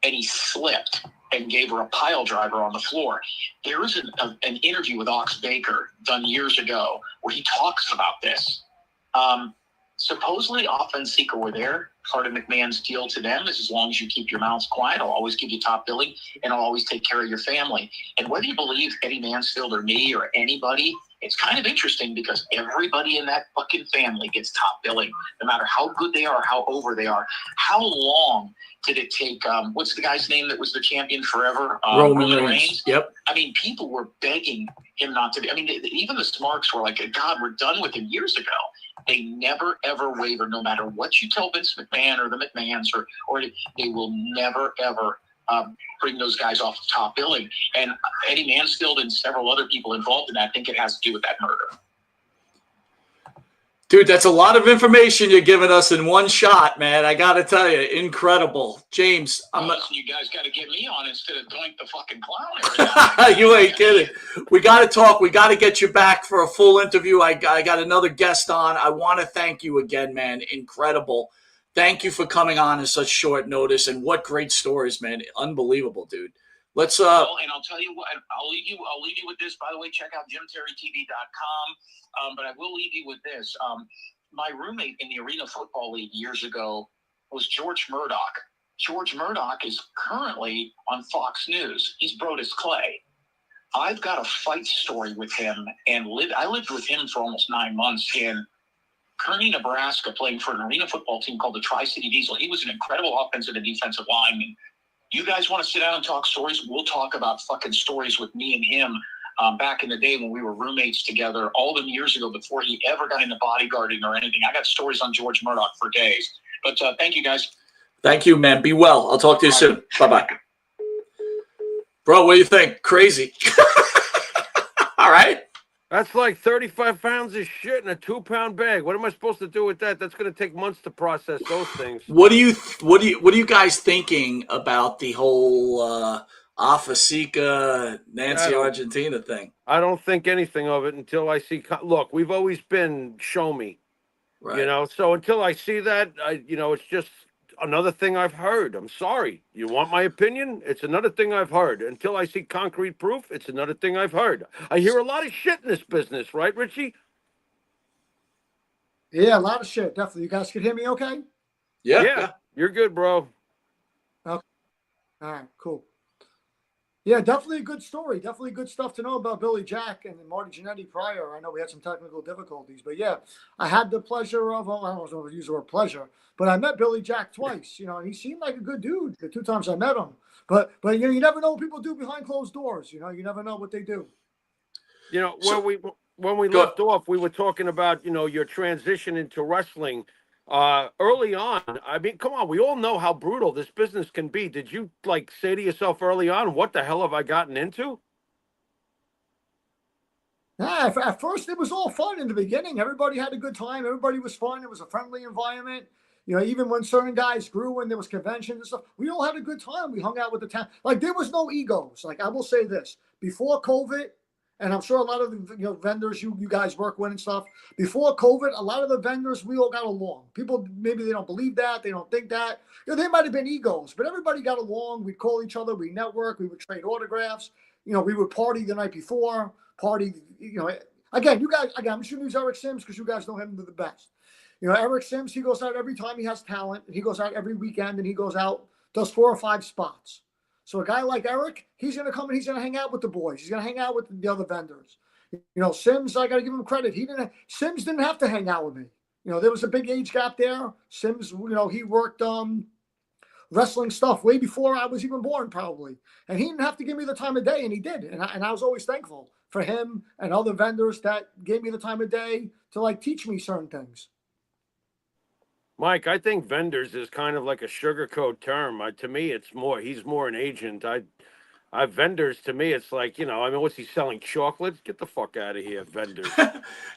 and he slipped and gave her a pile driver on the floor. There is an interview with Ox Baker done years ago where he talks about this. Supposedly, Off and Seeker were there. Part of McMahon's deal to them is, as long as you keep your mouths quiet, I'll always give you top billing, and I'll always take care of your family. And whether you believe Eddie Mansfield or me or anybody, it's kind of interesting because everybody in that fucking family gets top billing, no matter how good they are, how over they are. How long did it take? What's the guy's name that was the champion forever? Roman Reigns. Yep. I mean, people were begging him not to be. I mean, even the Smarks were like, God, we're done with him years ago. They never, ever waver, no matter what you tell Vince McMahon or the McMahons, or they will never, ever bring those guys off the top billing. And Eddie Mansfield and several other people involved in that think it has to do with that murder. Dude, that's a lot of information you're giving us in one shot, man. I got to tell you, incredible. James, you guys got to get me on instead of Doink the fucking clown. You ain't kidding. We got to talk. We got to get you back for a full interview. I got another guest on. I want to thank you again, man. Incredible. Thank you for coming on in such short notice, and what great stories, man. Unbelievable, dude. Let's well, and I'll tell you what, I'll leave you with this. By the way, check out JimTerryTV.com. But I will leave you with this. My roommate in the Arena Football League years ago was George Murdoch. George Murdoch is currently on Fox News. He's Brodus Clay. I've got a fight story with him, and I lived with him for almost 9 months in Kearney, Nebraska, playing for an arena football team called the Tri-City Diesel. He was an incredible offensive and defensive lineman. You guys want to sit down and talk stories? We'll talk about fucking stories with me and him back in the day when we were roommates together all them years ago before he ever got into bodyguarding or anything. I got stories on George Murdoch for days. But thank you, guys. Thank you, man. Be well. I'll talk to you soon. Bye-bye. Bro, what do you think? Crazy. All right. That's like 35 pounds of shit in a 2-pound bag. What am I supposed to do with that? That's going to take months to process those things. What are you guys thinking about the whole Afasika, Nancy Argentina thing? I don't think anything of it until I see. Look, we've always been show me, right. You know. So until I see that, it's just another thing I've heard. I'm sorry. You want my opinion? It's another thing I've heard. Until I see concrete proof, it's another thing I've heard. I hear a lot of shit in this business, right, Richie? Yeah, a lot of shit. Definitely. You guys can hear me okay? Yeah. You're good, bro. Okay. All right, cool. Yeah, definitely a good story. Definitely good stuff to know about Billy Jack and Marty Jannetty prior. I know we had some technical difficulties, but yeah, I had the pleasure of, I don't know if I use the word pleasure, but I met Billy Jack twice, and he seemed like a good dude the 2 times I met him. But you never know what people do behind closed doors. You never know what they do. When we left off, we were talking about, your transition into wrestling. Early on, I mean, come on, we all know how brutal this business can be. Did you say to yourself early on, what the hell have I gotten into? Yeah, at first it was all fun in the beginning. Everybody had a good time. Everybody was fun. It was a friendly environment. Even when certain guys grew and there was conventions and stuff, we all had a good time. We hung out with the town. There was no egos. I will say this, before COVID, and I'm sure a lot of the vendors you guys work with and stuff, before COVID, a lot of the vendors, we all got along. People, maybe they don't believe that. They don't think that. There might have been egos, but everybody got along. We'd call each other. We network. We would trade autographs. We would party the night before. Again, you guys, I'm just going to use Eric Sims because you guys know him the best. Eric Sims, he goes out every time he has talent. He goes out every weekend and he goes out, does 4 or 5 spots. So a guy like Eric, he's going to come and he's going to hang out with the boys. He's going to hang out with the other vendors. Sims, I got to give him credit. Sims didn't have to hang out with me. There was a big age gap there. Sims, he worked wrestling stuff way before I was even born, probably. And he didn't have to give me the time of day, and he did. And I was always thankful for him and other vendors that gave me the time of day to like teach me certain things. Mike, I think vendors is kind of like a sugarcoat term. To me, it's more, he's more an agent. I vendors, to me, it's like, you know, I mean, what's he selling? Chocolates? Get the fuck out of here, vendors.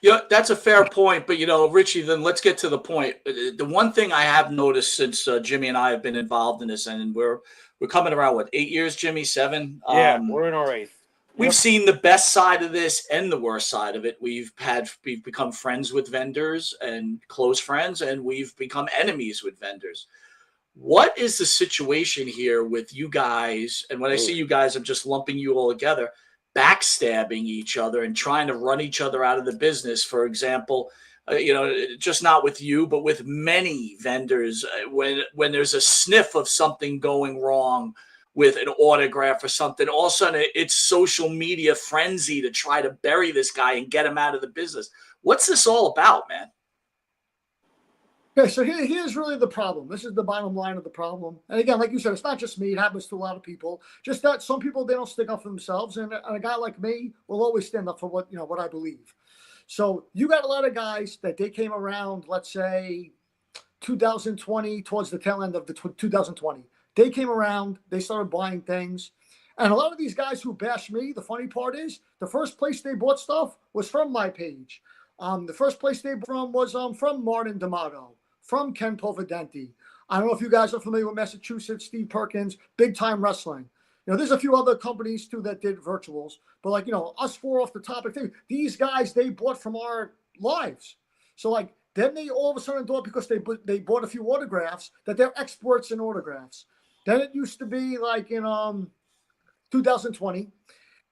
Yeah, that's a fair point. But, you know, Richie, then let's get to the point. The one thing I have noticed since Jimmy and I have been involved in this, and we're coming around, what, 8 years, Jimmy? 7? Yeah, we're in our 8th. We've seen the best side of this and the worst side of it. We've become friends with vendors and close friends, and we've become enemies with vendors. What is the situation here with you guys? And when I say you guys, I'm just lumping you all together, backstabbing each other and trying to run each other out of the business. For example, you know, just not with you, but with many vendors, when there's a sniff of something going wrong with an autograph or something, all of a sudden it's social media frenzy to try to bury this guy and get him out of the business. What's this all about, man? Okay, so here's really the problem. This is the bottom line of the problem. And again, like you said, it's not just me. It happens to a lot of people. Just that some people, they don't stick up for themselves. And a guy like me will always stand up for what I believe. So you got a lot of guys that they came around, let's say 2020, towards the tail end of the 2020. They came around, they started buying things. And a lot of these guys who bash me, the funny part is the first place they bought stuff was from my page. The first place they bought from was from Martin D'Amato, from Ken Polvidenti. I don't know if you guys are familiar with Massachusetts, Steve Perkins, Big Time Wrestling. You know, there's a few other companies too that did virtuals, but like, you know, us four off the topic thing, these guys, they bought from our lives. So like, then they all of a sudden thought because they bought a few autographs that they're experts in autographs. Then it used to be like in 2020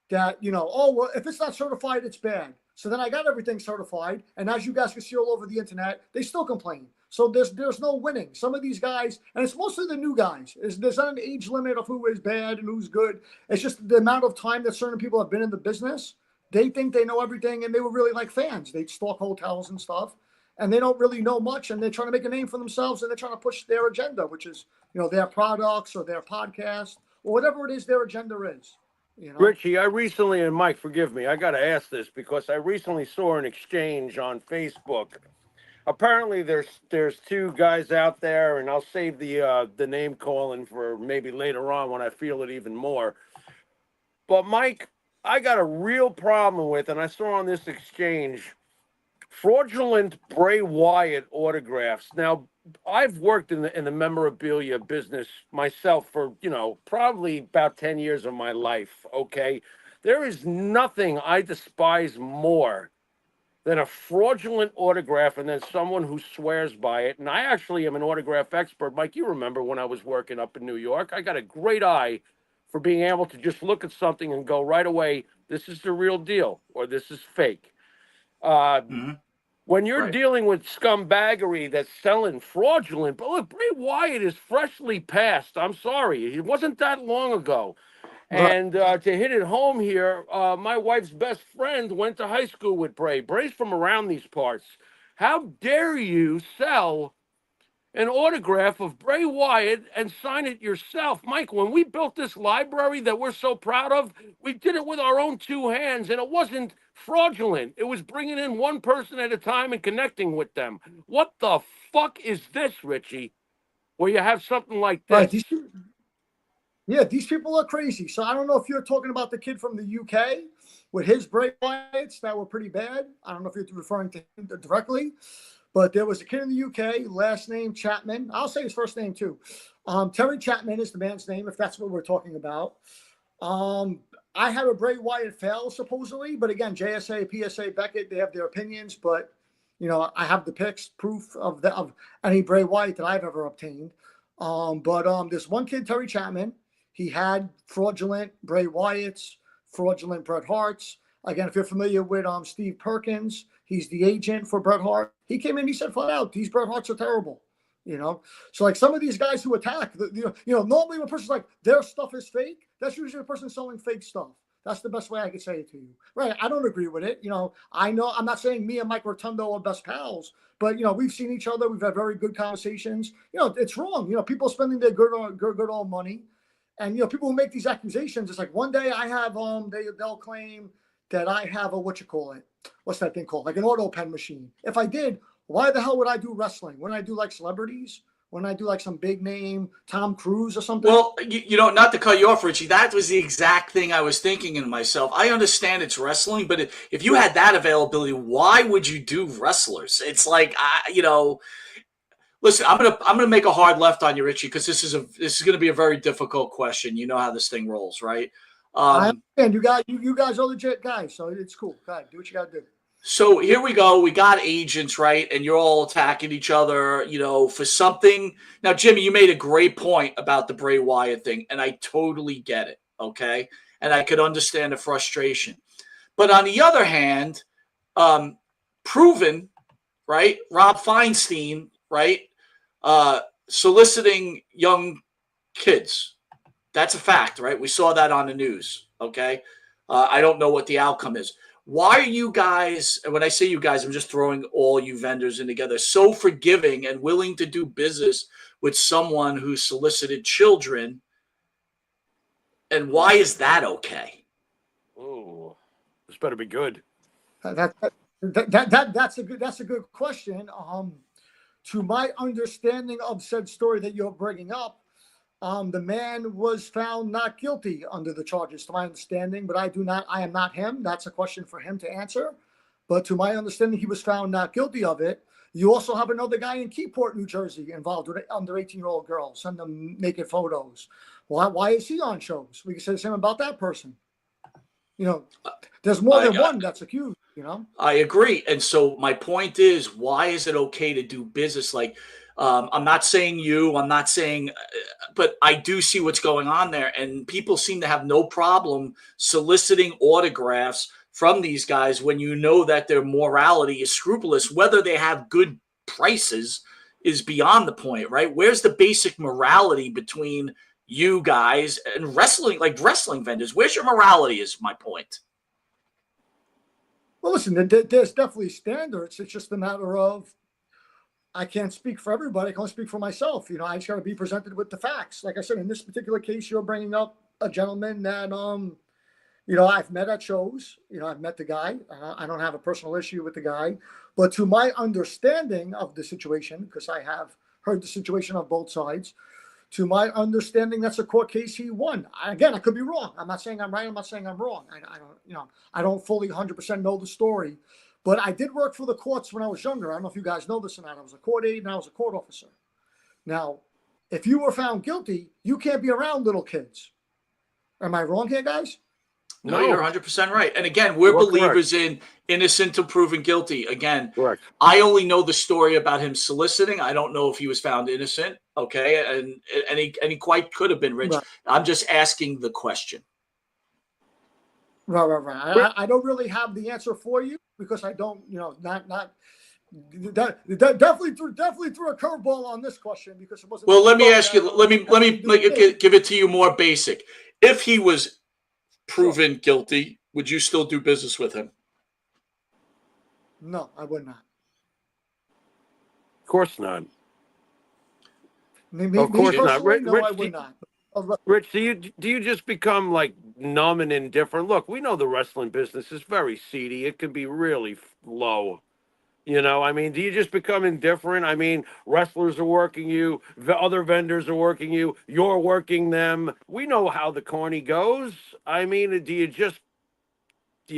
that, you know, oh, well, if it's not certified, it's bad. So then I got everything certified. And as you guys can see all over the internet, they still complain. So there's no winning. Some of these guys, and it's mostly the new guys, there's not an age limit of who is bad and who's good. It's just the amount of time that certain people have been in the business. They think they know everything, and they were really like fans. They stalk hotels and stuff, and they don't really know much, and they're trying to make a name for themselves, and they're trying to push their agenda, which is, you know, their products or their podcast or whatever it is their agenda is. You know? Richie, I recently, and Mike, forgive me, I got to ask this because I recently saw an exchange on Facebook. Apparently, there's two guys out there, and I'll save the name calling for maybe later on when I feel it even more. But Mike, I got a real problem with, and I saw on this exchange, fraudulent Bray Wyatt autographs. Now, I've worked in the memorabilia business myself for, you know, probably about 10 years of my life, okay? There is nothing I despise more than a fraudulent autograph and then someone who swears by it. And I actually am an autograph expert. Mike, you remember when I was working up in New York, I got a great eye for being able to just look at something and go right away, this is the real deal or this is fake. When you're dealing with scumbaggery that's selling fraudulent, but look, Bray Wyatt is freshly passed. I'm sorry. It wasn't that long ago. And to hit it home here, my wife's best friend went to high school with Bray. Bray's from around these parts. How dare you sell an autograph of Bray Wyatt and sign it yourself? Mike, when we built this library that we're so proud of, we did it with our own two hands, and it wasn't fraudulent. It was bringing in one person at a time and connecting with them. What the fuck is this, Richie, where you have something like this? Right, these people are crazy. So I don't know if you're talking about the kid from the UK with his Bray Wyatts that were pretty bad. I don't know if you're referring to him directly, but there was a kid in the UK, last name Chapman. I'll say his first name too. Terry Chapman is the man's name, if that's what we're talking about. I had a Bray Wyatt fail, supposedly, but again, JSA, PSA, Beckett, they have their opinions, but, you know, I have the pics, proof of any Bray Wyatt that I've ever obtained. But this one kid, Terry Chapman, he had fraudulent Bray Wyatts, fraudulent Bret Harts. Again, if you're familiar with Steve Perkins, he's the agent for Bret Hart. He came in, he said flat out, these Bret Harts are terrible. You know, so like some of these guys who attack, normally when a person's like, their stuff is fake, that's usually a person selling fake stuff. That's the best way I could say it to you. Right. I don't agree with it. I know I'm not saying me and Mike Rotundo are best pals, but we've seen each other. We've had very good conversations. It's wrong. People spending their good old money. And people who make these accusations, it's like one day I have they'll claim that I have a what's that thing called? Like an auto pen machine. If I did, why the hell would I do wrestling? Wouldn't I do like celebrities? When I do like some big name, Tom Cruise or something? Well, not to cut you off, Richie, that was the exact thing I was thinking in myself. I understand it's wrestling, but if you had that availability, why would you do wrestlers? It's like, listen, I'm gonna make a hard left on you, Richie, because this is gonna be a very difficult question. You know how this thing rolls, right? I understand. You guys are legit guys, so it's cool. Go ahead, do what you gotta do. So here we go. We got agents, right? And you're all attacking each other, for something. Now, Jimmy, you made a great point about the Bray Wyatt thing, and I totally get it, okay? And I could understand the frustration. But on the other hand, proven, right? Rob Feinstein, right? Soliciting young kids. That's a fact, right? We saw that on the news, okay? I don't know what the outcome is. Why are you guys, and when I say you guys, I'm just throwing all you vendors in together, so forgiving and willing to do business with someone who solicited children? And why is that okay? Oh, this better be good. That's a good question. To my understanding of said story that you're bringing up, the man was found not guilty under the charges, to my understanding, but I am not him. That's a question for him to answer. But to my understanding, he was found not guilty of it. You also have another guy in Keyport, New Jersey, involved with under 18-year-old girls, send them naked photos. Why is he on shows? We can say the same about that person. There's more than one that's accused, I agree. And so my point is, why is it okay to do business like, I'm not saying I'm not saying, but I do see what's going on there. And people seem to have no problem soliciting autographs from these guys when you know that their morality is scrupulous. Whether they have good prices is beyond the point, right? Where's the basic morality between you guys and wrestling vendors? Where's your morality is my point. Well, listen, there's definitely standards. It's just a matter of, I can't speak for everybody. I can only speak for myself. I just got to be presented with the facts. Like I said, in this particular case, you're bringing up a gentleman that, I've met at shows. I've met the guy. I don't have a personal issue with the guy. But to my understanding of the situation, because I have heard the situation on both sides, to my understanding, that's a court case he won. Again, I could be wrong. I'm not saying I'm right. I'm not saying I'm wrong. I don't fully 100% know the story. But I did work for the courts when I was younger. I don't know if you guys know this or not. I was a court aide and I was a court officer. Now, if you were found guilty, you can't be around little kids. Am I wrong here, guys? No, you're 100% right. And again, we're believers in innocent until proven guilty. Again, correct. I only know the story about him soliciting. I don't know if he was found innocent. Okay. And he quite could have been, Rich. Right. I'm just asking the question. Right. I don't really have the answer for you because I don't, definitely threw a curveball on this question because it wasn't. Well, let me ask you. Let me give it to you more basic. If he was proven guilty, would you still do business with him? No, I would not. Of course not. Of course not. No, I would not. Rich, do you just become like numb and indifferent? Look, we know the wrestling business is very seedy. It can be really low. Do you just become indifferent? Wrestlers are working you. Other vendors are working you. You're working them. We know how the corny goes. Do you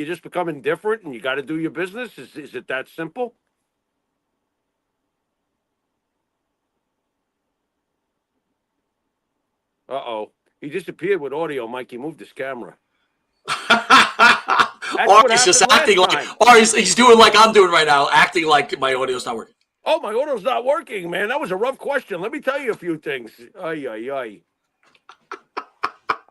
just become indifferent and you got to do your business? Is it that simple? Uh-oh. He disappeared with audio, Mike. He moved his camera. Or he's just acting he's doing like I'm doing right now, acting like my audio's not working. Oh, my audio's not working, man. That was a rough question. Let me tell you a few things. Ay.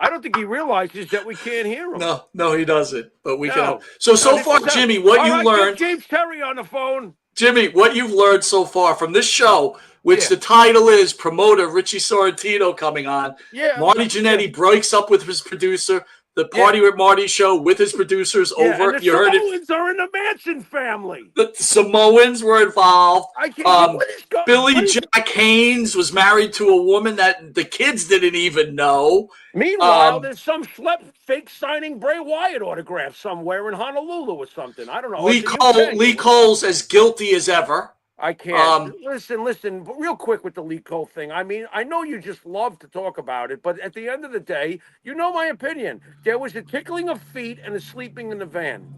I don't think he realizes that we can't hear him. No, he doesn't. But we can. So far, Jimmy, what you learned. James Terry on the phone. Jimmy, what you've learned so far from this show, which the title is promoter Richie Sorrentino coming on. Yeah. Marty Jannetty breaks up with his producer. the Party with Marty show with his producers over. And the You heard it. Samoans are in the Manson family. The Samoans were involved. I can't. What is Billy Jack Haynes was married to a woman that the kids didn't even know. Meanwhile, there's some schlep fake signing Bray Wyatt autograph somewhere in Honolulu or something. I don't know. Lee Cole's as guilty as ever. I can't. Listen, but real quick with the Lee Cole thing. I mean, I know you just love to talk about it, but at the end of the day, you know my opinion. There was a tickling of feet and a sleeping in the van.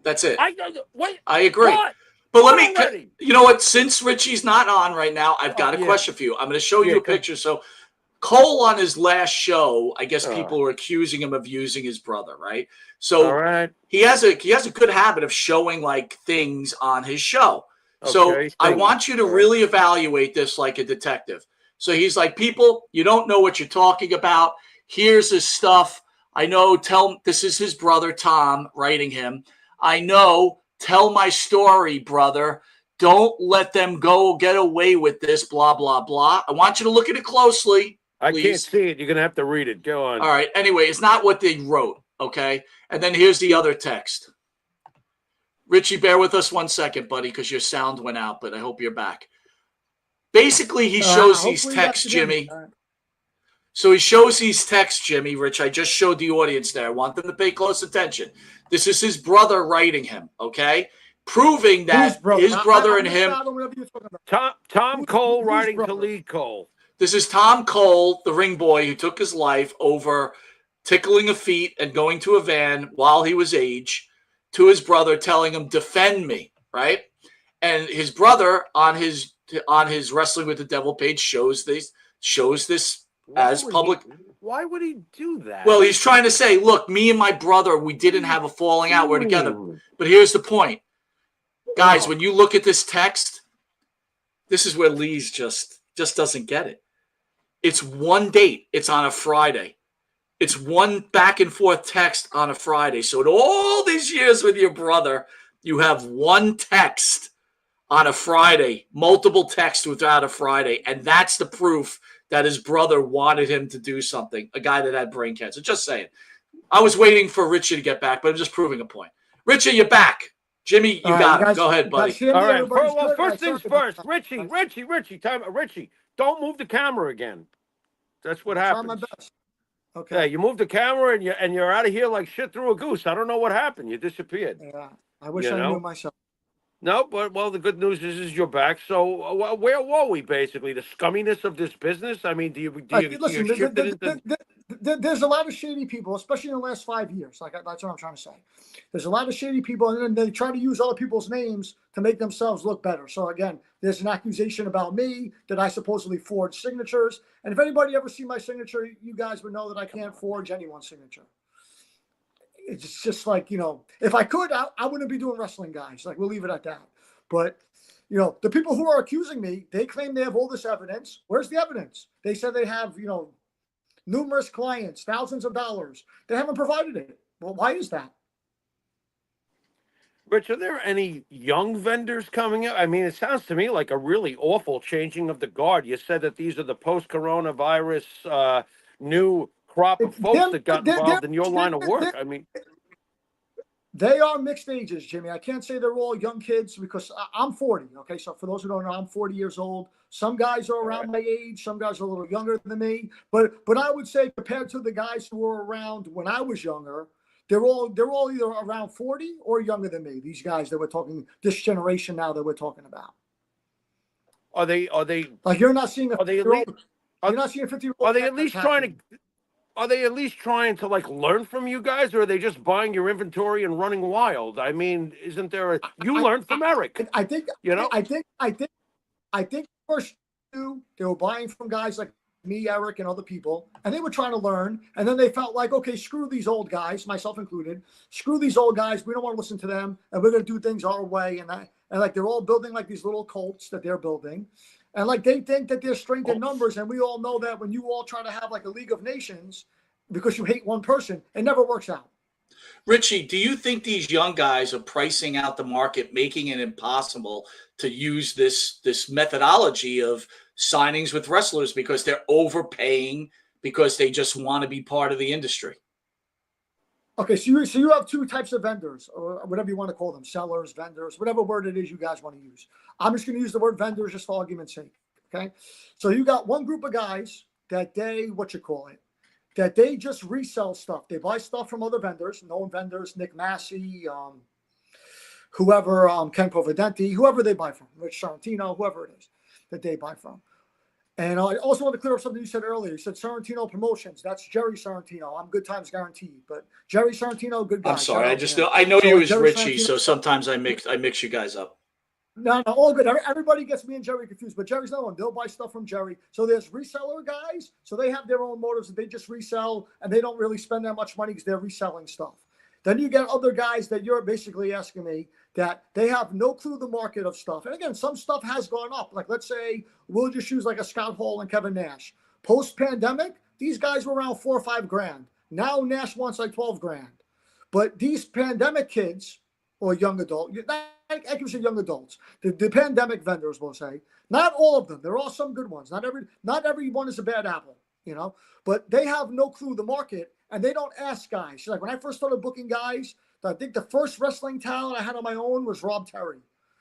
That's it. What? I agree. What? But let me, you know what? Since Richie's not on right now, I've got a question for you. I'm going to show you a picture. So Cole on his last show, I guess people were accusing him of using his brother, right? So he has a good habit of showing like things on his show. So I want you to really evaluate this like a detective. So he's like, people, you don't know what you're talking about. Here's his stuff. I know. This is his brother, Tom, writing him. I know. Tell my story, brother. Don't let them go get away with this, blah, blah, blah. I want you to look at it closely. I can't see it. You're going to have to read it. Go on. All right. Anyway, it's not what they wrote, okay? And then here's the other text. Richie, bear with us 1 second, buddy, because your sound went out, but I hope you're back. Basically, he shows these texts, Jimmy. So he shows these texts, Jimmy. Rich, I just showed the audience there. I want them to pay close attention. This is his brother writing him, okay? Proving that his brother and him. Tom Cole writing to Lee Cole. This is Tom Cole, the ring boy who took his life over tickling a feet and going to a van while he was age, to his brother telling him, defend me, right? And his brother on his Wrestling with the Devil page shows this as public. Why would he do that? Well, he's trying to say, look, me and my brother, we didn't have a falling out. We're together. But here's the point. Guys, when you look at this text, this is where Lee's just doesn't get it. It's one date. It's on a Friday. It's one back and forth text on a Friday. So in all these years with your brother, you have one text on a Friday, multiple texts without a Friday. And that's the proof that his brother wanted him to do something, a guy that had brain cancer. Just saying. I was waiting for Richie to get back, but I'm just proving a point. Richie, you're back. Jimmy, you got it. Go ahead, buddy. All right. Well, first things first. Richie, Richie, don't move the camera again. That's what happens. Try my best. Okay. Yeah, you moved the camera and you're out of here like shit through a goose. I don't know what happened. You disappeared. Yeah, I wish I knew myself. No, but the good news is you're back. So where were we basically? The scumminess of this business. I mean, listen? There's a lot of shady people, especially in the last 5 years. That's what I'm trying to say. There's a lot of shady people, and then they try to use other people's names to make themselves look better. So again, there's an accusation about me that I supposedly forged signatures. And if anybody ever see my signature, you guys would know that I can't forge anyone's signature. It's just like, if I could, I wouldn't be doing wrestling, guys. Like, we'll leave it at that. But, the people who are accusing me, they claim they have all this evidence. Where's the evidence? They said they have, numerous clients, thousands of dollars. They haven't provided it. Well, why is that? Rich, are there any young vendors coming up? I mean, it sounds to me like a really awful changing of the guard. You said that these are the post-coronavirus new crop of folks that got involved in your line of work. I mean, they are mixed ages, Jimmy. I can't say they're all young kids because I'm 40. Okay, so for those who don't know, I'm 40 years old. Some guys are around my age. Some guys are a little younger than me. But I would say compared to the guys who were around when I was younger, they're all either around 40 or younger than me. These guys that we're talking, this generation now that we're talking about. Are they like you're not seeing a 50-year-old? You're not seeing a 50-year-old. Are they at least trying to like learn from you guys, or are they just buying your inventory and running wild? I mean, isn't there you learned from Eric? I think first they were buying from guys like me, Eric, and other people, and they were trying to learn. And then they felt like, okay, screw these old guys, myself included. Screw these old guys. We don't want to listen to them, and we're going to do things our way. And like they're all building like these little cults that they're building. And like they think that they're strength in numbers, and we all know that when you all try to have like a League of Nations because you hate one person, it never works out. Richie, do you think these young guys are pricing out the market, making it impossible to use this methodology of signings with wrestlers because they're overpaying because they just want to be part of the industry? Okay, so you have two types of vendors, or whatever you want to call them, sellers, vendors, whatever word it is you guys want to use. I'm just going to use the word vendors just for argument's sake. Okay, so you got one group of guys that they that they just resell stuff. They buy stuff from other vendors, known vendors, Nick Massey, whoever, Ken Providenti, whoever they buy from, Rich Sorrentino, whoever it is that they buy from. And I also want to clear up something you said earlier. You said Sorrentino Promotions. That's Jerry Sorrentino. I'm good times guaranteed. But Jerry Sorrentino, good guy. I'm sorry. I just know. I know So you as Jerry Richie, Sorrentino- so sometimes I mix you guys up. No, all good. Everybody gets me and Jerry confused, but Jerry's not one. They'll buy stuff from Jerry. So there's reseller guys. So they have their own motives that they just resell, and they don't really spend that much money because they're reselling stuff. Then you get other guys that you're basically asking me that they have no clue the market of stuff. And again, some stuff has gone up. Like let's say we'll just use like a Scott Hall and Kevin Nash. Post-pandemic, these guys were around $4 or $5 grand. Now Nash wants like 12 grand. But these pandemic kids or young adult, I can say young adults, the pandemic vendors will say, not all of them. There are some good ones. Not everyone is a bad apple, you know, but they have no clue the market and they don't ask guys. She's like, when I first started booking guys, I think the first wrestling talent I had on my own was Rob Terry.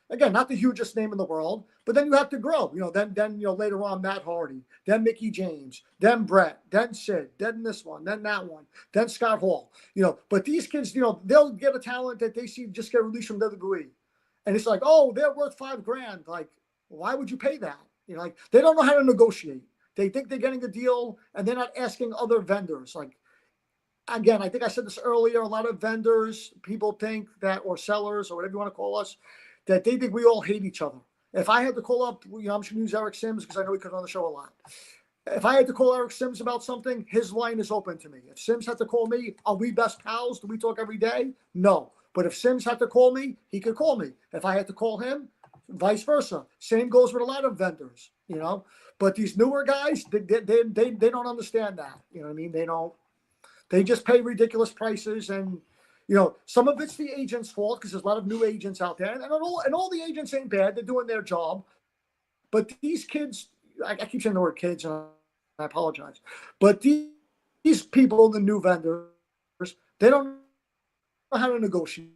Again, not the hugest name in the world, but then you have to grow. You know, then later on Matt Hardy, then Mickey James, then Brett, then Sid, then this one, then that one, then Scott Hall. You know, but these kids, you know, they'll get a talent that they see just get released from WWE. And it's like, oh, they're worth $5 grand. Like, why would you pay that? You know, like they don't know how to negotiate. They think they're getting a deal and they're not asking other vendors. Like, again, I think I said this earlier. A lot of vendors, people think that, or sellers, or whatever you want to call us, that they think we all hate each other. If I had to call up, you know, I'm just going to use Eric Sims because I know he comes on the show a lot. If I had to call Eric Sims about something, his line is open to me. If Sims had to call me, are we best pals? Do we talk every day? No. But if Sims had to call me, he could call me. If I had to call him, vice versa. Same goes with a lot of vendors, you know. But these newer guys, they don't understand that. You know what I mean? They don't. They just pay ridiculous prices, and you know, some of it's the agent's fault because there's a lot of new agents out there, and all the agents ain't bad. They're doing their job, but these kids, I keep saying the word kids, and I apologize, but these people, the new vendors, they don't know how to negotiate.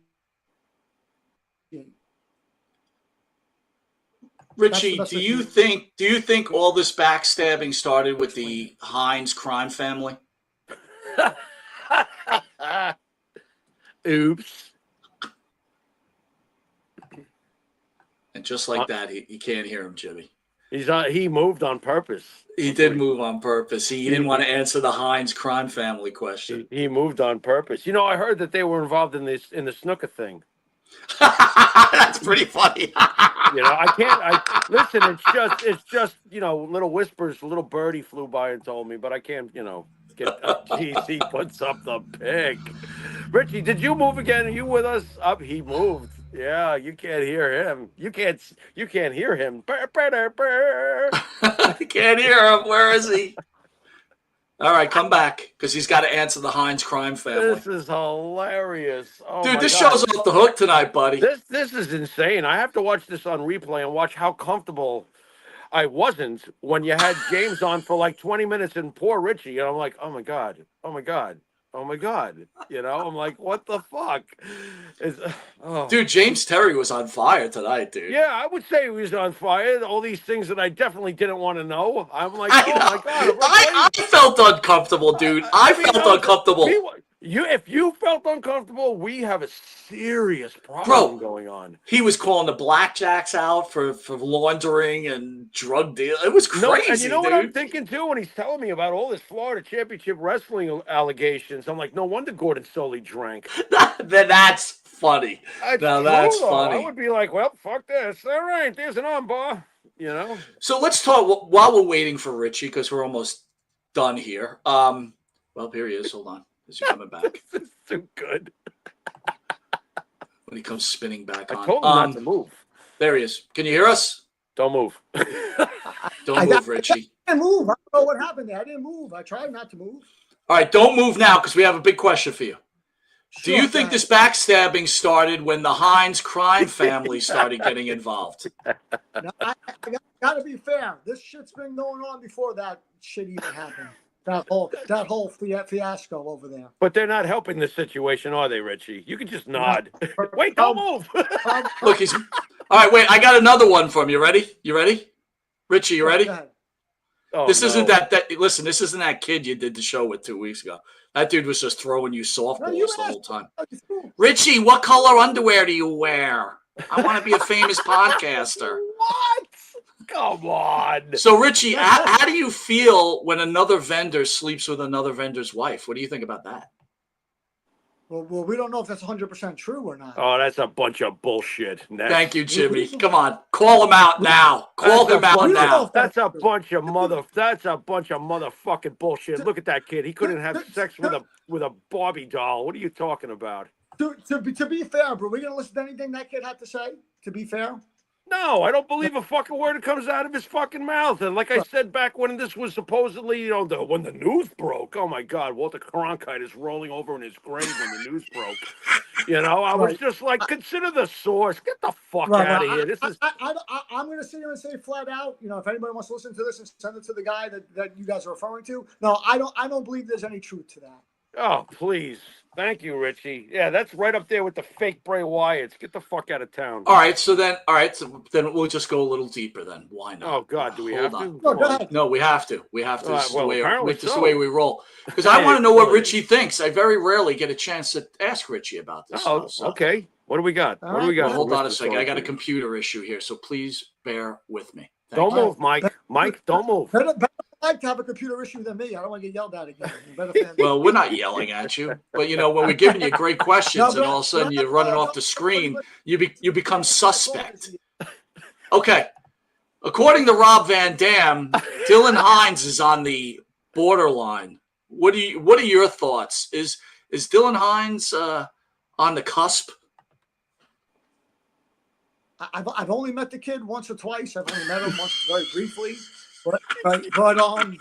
Richie, do you think all this backstabbing started with the Hines crime family? Oops. And just like that, you can't hear him, Jimmy. He moved on purpose. He did move on purpose. He didn't want to answer the Hines crime family question. He moved on purpose. You know, I heard that they were involved in the snooker thing. That's pretty funny. You know, listen, it's just, you know, little whispers. A little birdie flew by and told me, but I can't, you know, get he puts up the pig. Richie, did you move again? Are you with us? Up, he moved. Yeah, you can't hear him. You can't hear him. I can't hear him. Where is he? All right, come back because he's got to answer the Hines crime family. This is hilarious. Oh, dude, this God. show's off the hook tonight, buddy. This is insane. I have to watch this on replay and watch how comfortable I wasn't when you had James on for like 20 minutes and poor Richie. And I'm like, oh my God. You know, I'm like, what the fuck? Dude, James Terry was on fire tonight, dude. Yeah, I would say he was on fire. All these things that I definitely didn't want to know. I'm like, oh my God. I felt uncomfortable, dude. I felt uncomfortable. If you felt uncomfortable, we have a serious problem going on. He was calling the blackjacks out for laundering and drug deal. It was crazy, and you know dude. what I'm thinking too when he's telling me about all this Florida Championship Wrestling allegations. I'm like, no wonder Gordon Soley drank. Then that's funny. That's funny. I would be like, well, fuck this. All right, there's an armbar. You know. So let's talk while we're waiting for Richie because we're almost done here. Well, here he is. Hold on. Is he coming back? This is too good. When he comes spinning back on. I told him not to move. There he is. Can you hear us? Don't move. Don't move, Richie. I didn't move. I don't know what happened there. I didn't move. I tried not to move. All right, don't move now because we have a big question for you. Do you think this backstabbing started when the Hines crime family started getting involved? No, I got to be fair. This shit's been going on before that shit even happened. that whole fiasco over there. But they're not helping the situation, are they, Richie? You can just nod. Wait, don't move. Look, he's all right. Wait, I got another one from you. Ready? You ready? Richie, you ready? Go ahead. Oh, This no. isn't that. Listen, this isn't that kid you did the show with 2 weeks ago. That dude was just throwing you softballs you the whole asked. time. Richie, what color underwear do you wear? I want to be a famous podcaster. What? Come on. So, Richie, how do you feel when another vendor sleeps with another vendor's wife? What do you think about that? Well, we don't know if that's 100% true or not. Oh, that's a bunch of bullshit. Next. Thank you, Jimmy. Come on, call him out now. Call him out now. That's a bunch of motherfucking bullshit. Look at that kid. He couldn't have sex with a Barbie doll. What are you talking about? To be fair, bro, we're gonna listen to anything that kid had to say. To be fair. No, I don't believe a fucking word that comes out of his fucking mouth. And like I said back when this was supposedly, when the news broke, oh my God, Walter Cronkite is rolling over in his grave when the news broke. I was just like, consider the source. Get the fuck out of here. I'm going to sit here and say flat out, if anybody wants to listen to this and send it to the guy that you guys are referring to. No, I don't believe there's any truth to that. Oh, please. Thank you, Richie. Yeah, that's right up there with the fake Bray Wyatts. Get the fuck out of town. All right, so then we'll just go a little deeper then. Why not? Oh, God, do we have to? No, go ahead. No, we have to. We have to. This is the apparently way we roll. Because I want to know what Richie thinks. I very rarely get a chance to ask Richie about this stuff. So. Okay. What do we got? What do we got? Well, hold on a second. I got a computer issue here, so please bear with me. Don't move, Mike. Mike, don't move. Better like to have a computer issue than me. I don't want to get yelled at again. Well, we're not yelling at you, but when we're giving you great questions and all of a sudden you're running off the screen, you become suspect. Okay. According to Rob Van Dam, Dylan Hines is on the borderline. What are your thoughts? Is Dylan Hines on the cusp? I've only met the kid once or twice. I've only met him once very briefly. But sometimes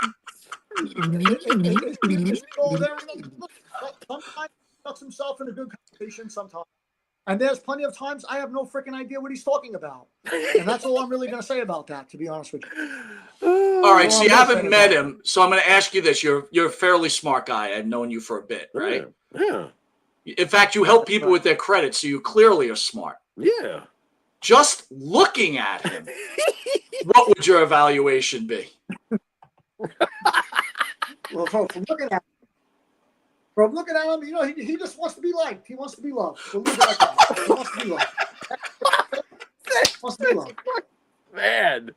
he puts himself in a good conversation sometimes. And there's plenty of times I have no freaking idea what he's talking about. And that's all I'm really going to say about that, to be honest with you. All right, so you haven't met him. So I'm going to ask you this. You're a fairly smart guy. I've known you for a bit, right? Yeah. In fact, you help people with their credit, so you clearly are smart. Yeah. Just looking at him, what would your evaluation be? Well, from looking at him, he just wants to be liked. He wants to be loved. So leave it like that. He wants to be loved. He wants to be loved. Man,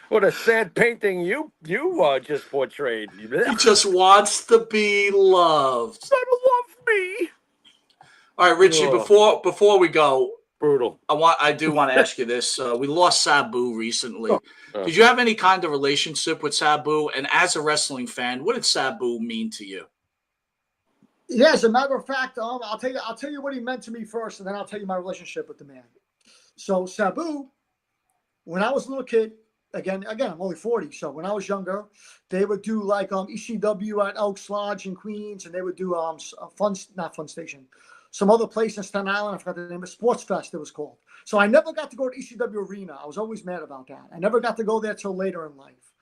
what a sad painting you just portrayed. He just wants to be loved. Love me. All right, Richie. Before we go. Brutal. I do want to ask you this. We lost Sabu recently. Did you have any kind of relationship with Sabu? And as a wrestling fan, what did Sabu mean to you? Yeah, as a matter of fact, I'll tell you what he meant to me first, and then I'll tell you my relationship with the man. So Sabu, when I was a little kid, again, I'm only 40. So when I was younger, they would do like ECW at Elks Lodge in Queens, and they would do not Fun Station. Some other place in Staten Island, I forgot the name, Sports Fest it was called. So I never got to go to ECW Arena. I was always mad about that. I never got to go there till later in life.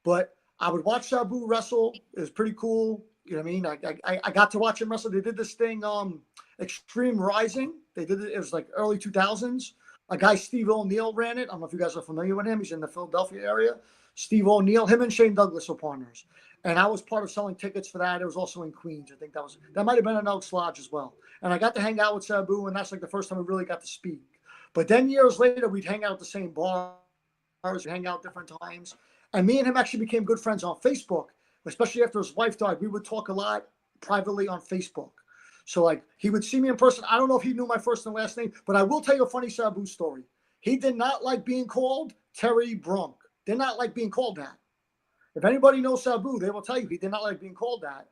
But I would watch Sabu wrestle. It was pretty cool. You know what I mean? I got to watch him wrestle. They did this thing, Extreme Rising. They did it. It was like early 2000s. A guy, Steve O'Neill, ran it. I don't know if you guys are familiar with him. He's in the Philadelphia area. Steve O'Neill, him and Shane Douglas were partners. And I was part of selling tickets for that. It was also in Queens. I think that might have been an Elks Lodge as well. And I got to hang out with Sabu, and that's like the first time we really got to speak. But then years later, we'd hang out at the same bars, we'd hang out different times. And me and him actually became good friends on Facebook, especially after his wife died. We would talk a lot privately on Facebook. So like he would see me in person. I don't know if he knew my first and last name, but I will tell you a funny Sabu story. He did not like being called Terry Brunk. Did not like being called that. If anybody knows Sabu, they will tell you he did not like being called that.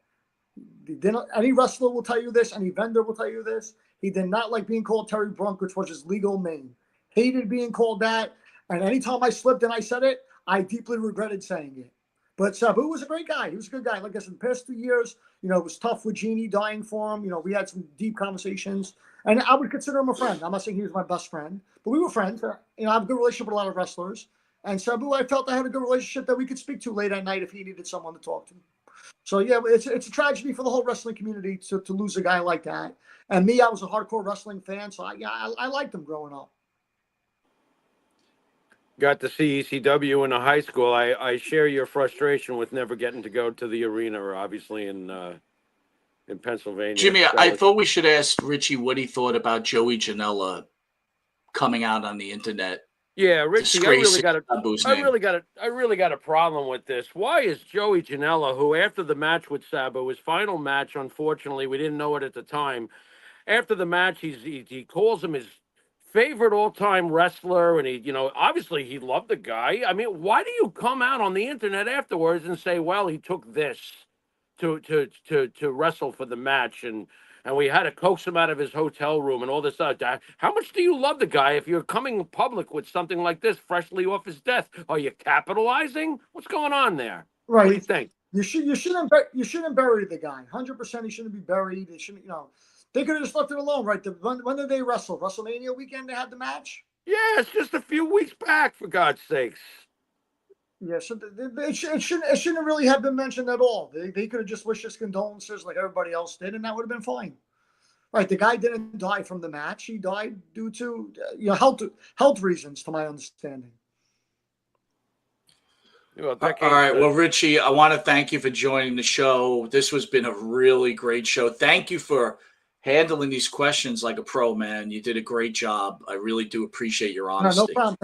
Any wrestler will tell you this. Any vendor will tell you this. He did not like being called Terry Brunk, which was his legal name. Hated being called that. And anytime I slipped and I said it, I deeply regretted saying it. But Sabu was a great guy. He was a good guy. Like I said, the past 2 years, it was tough with Jeannie dying for him. We had some deep conversations. And I would consider him a friend. I'm not saying he was my best friend, but we were friends. I have a good relationship with a lot of wrestlers. And Sabu, I felt I had a good relationship that we could speak to late at night if he needed someone to talk to. So yeah, it's a tragedy for the whole wrestling community to lose a guy like that. And me, I was a hardcore wrestling fan, so I liked him growing up. Got to see ECW in a high school. I share your frustration with never getting to go to the arena, obviously in Pennsylvania. Jimmy, I thought we should ask Richie what he thought about Joey Janela coming out on the internet. Yeah, Richie, I really got a problem with this. Why is Joey Janela, who after the match with Sabu, his final match, unfortunately, we didn't know it at the time. After the match, he calls him his favorite all-time wrestler, and obviously he loved the guy. I mean, why do you come out on the internet afterwards and say, well, he took this to wrestle for the match, and we had to coax him out of his hotel room and all this other. How much do you love the guy if you're coming public with something like this freshly off his death? Are you capitalizing? What's going on there? Right. What do you think? You shouldn't bury the guy. 100%, he shouldn't be buried. They shouldn't. They could have just left it alone, right? When did they wrestle? WrestleMania weekend they had the match? Yeah, it's just a few weeks back, for God's sakes. Yeah, so it shouldn't really have been mentioned at all. They could have just wished his condolences like everybody else did, and that would have been fine. Right, the guy didn't die from the match. He died due to health reasons, to my understanding. All right. Well, Richie, I want to thank you for joining the show. This has been a really great show. Thank you for handling these questions like a pro, man. You did a great job. I really do appreciate your honesty. No problem.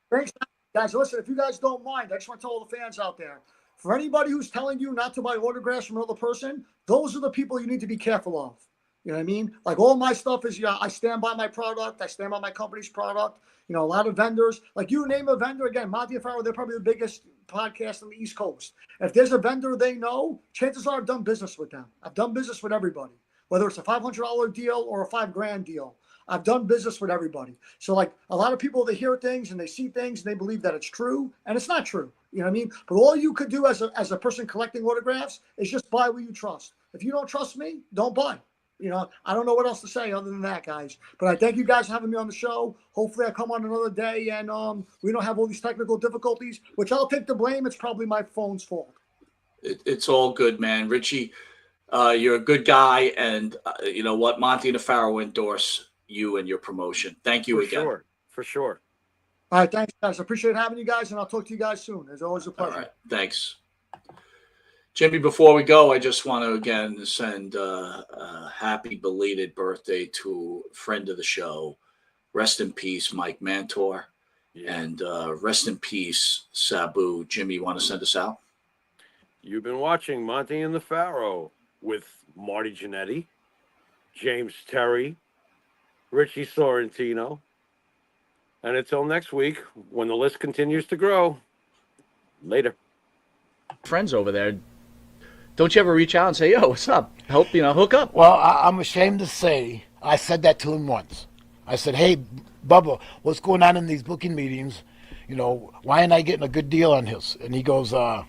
Thanks, guys. Listen, if you guys don't mind, I just want to tell all the fans out there, for anybody who's telling you not to buy autographs from another person, those are the people you need to be careful of. You know what I mean? Like all my stuff is, I stand by my product. I stand by my company's product. A lot of vendors, like you name a vendor, again, Monty and Farrow, they're probably the biggest podcast on the East Coast. If there's a vendor they know, chances are I've done business with them. I've done business with everybody, whether it's a $500 deal or a $5,000 deal. I've done business with everybody. So like a lot of people, they hear things and they see things and they believe that it's true, and it's not true. You know what I mean? But all you could do as a person collecting autographs is just buy what you trust. If you don't trust me, don't buy. I don't know what else to say other than that, guys. But I thank you guys for having me on the show. Hopefully I come on another day and we don't have all these technical difficulties, which I'll take the blame. It's probably my phone's fault. It's all good, man. Richie, you're a good guy. And you know what? Monty and the Pharaoh endorse you and your promotion. Thank you again. For sure. All right. Thanks, guys. I appreciate having you guys, and I'll talk to you guys soon. It's always a pleasure. All right. Thanks. Jimmy, before we go, I just want to again send a happy belated birthday to a friend of the show. Rest in peace, Mike Mantor. Yeah. And rest in peace, Sabu. Jimmy, you want to send us out? You've been watching Monty and the Pharaoh with Marty Jannetty, James Terry, Richie Sorrentino. And until next week, when the list continues to grow, later. Friends over there. Don't you ever reach out and say, yo, what's up? Hook up. Well, I'm ashamed to say I said that to him once. I said, hey, Bubba, what's going on in these booking meetings? Why ain't I getting a good deal on his? And he goes, you're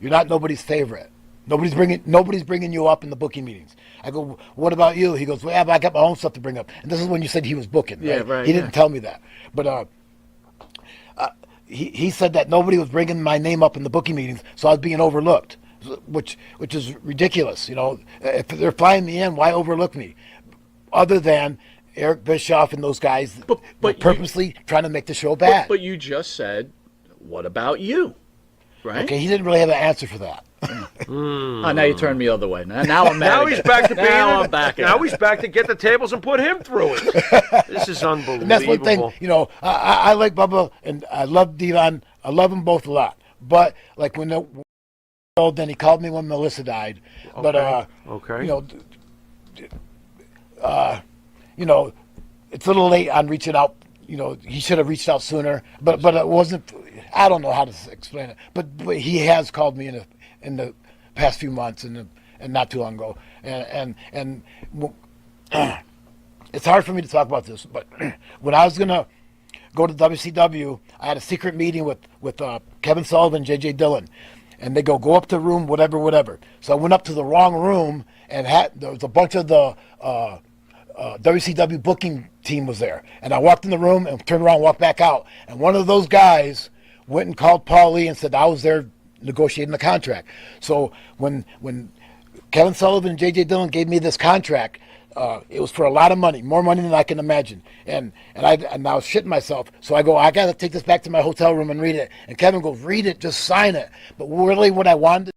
not nobody's favorite. Nobody's bringing you up in the booking meetings. I go, what about you? He goes, well, I got my own stuff to bring up. And this is when you said he was booking. Right? Yeah, right. He didn't tell me that. But he said that nobody was bringing my name up in the booking meetings, so I was being overlooked. Which is ridiculous. If they're flying me in, why overlook me? Other than Eric Bischoff and those guys but purposely trying to make the show bad. But you just said, what about you? Right? Okay, he didn't really have an answer for that. Oh, now you turned me the other way. Now I'm mad. Now he's back to being. I'm back. Now he's back to get the tables and put him through it. This is unbelievable. And that's one thing. I like Bubba and I love Devon. I love them both a lot. But like when then he called me when Melissa died. Okay. But it's a little late on reaching out. He should have reached out sooner. But it wasn't. I don't know how to explain it. But he has called me in the past few months and not too long ago. And it's hard for me to talk about this. But when I was gonna go to WCW, I had a secret meeting with Kevin Sullivan, J.J. Dillon. And they go up to room, whatever. So I went up to the wrong room, and there was a bunch of the WCW booking team was there. And I walked in the room and turned around and walked back out. And one of those guys went and called Paul Lee and said I was there negotiating the contract. So when Kevin Sullivan and J.J. Dillon gave me this contract, it was for a lot of money, more money than I can imagine. And I was shitting myself. So I go, I got to take this back to my hotel room and read it. And Kevin goes, read it, just sign it. But really what I wanted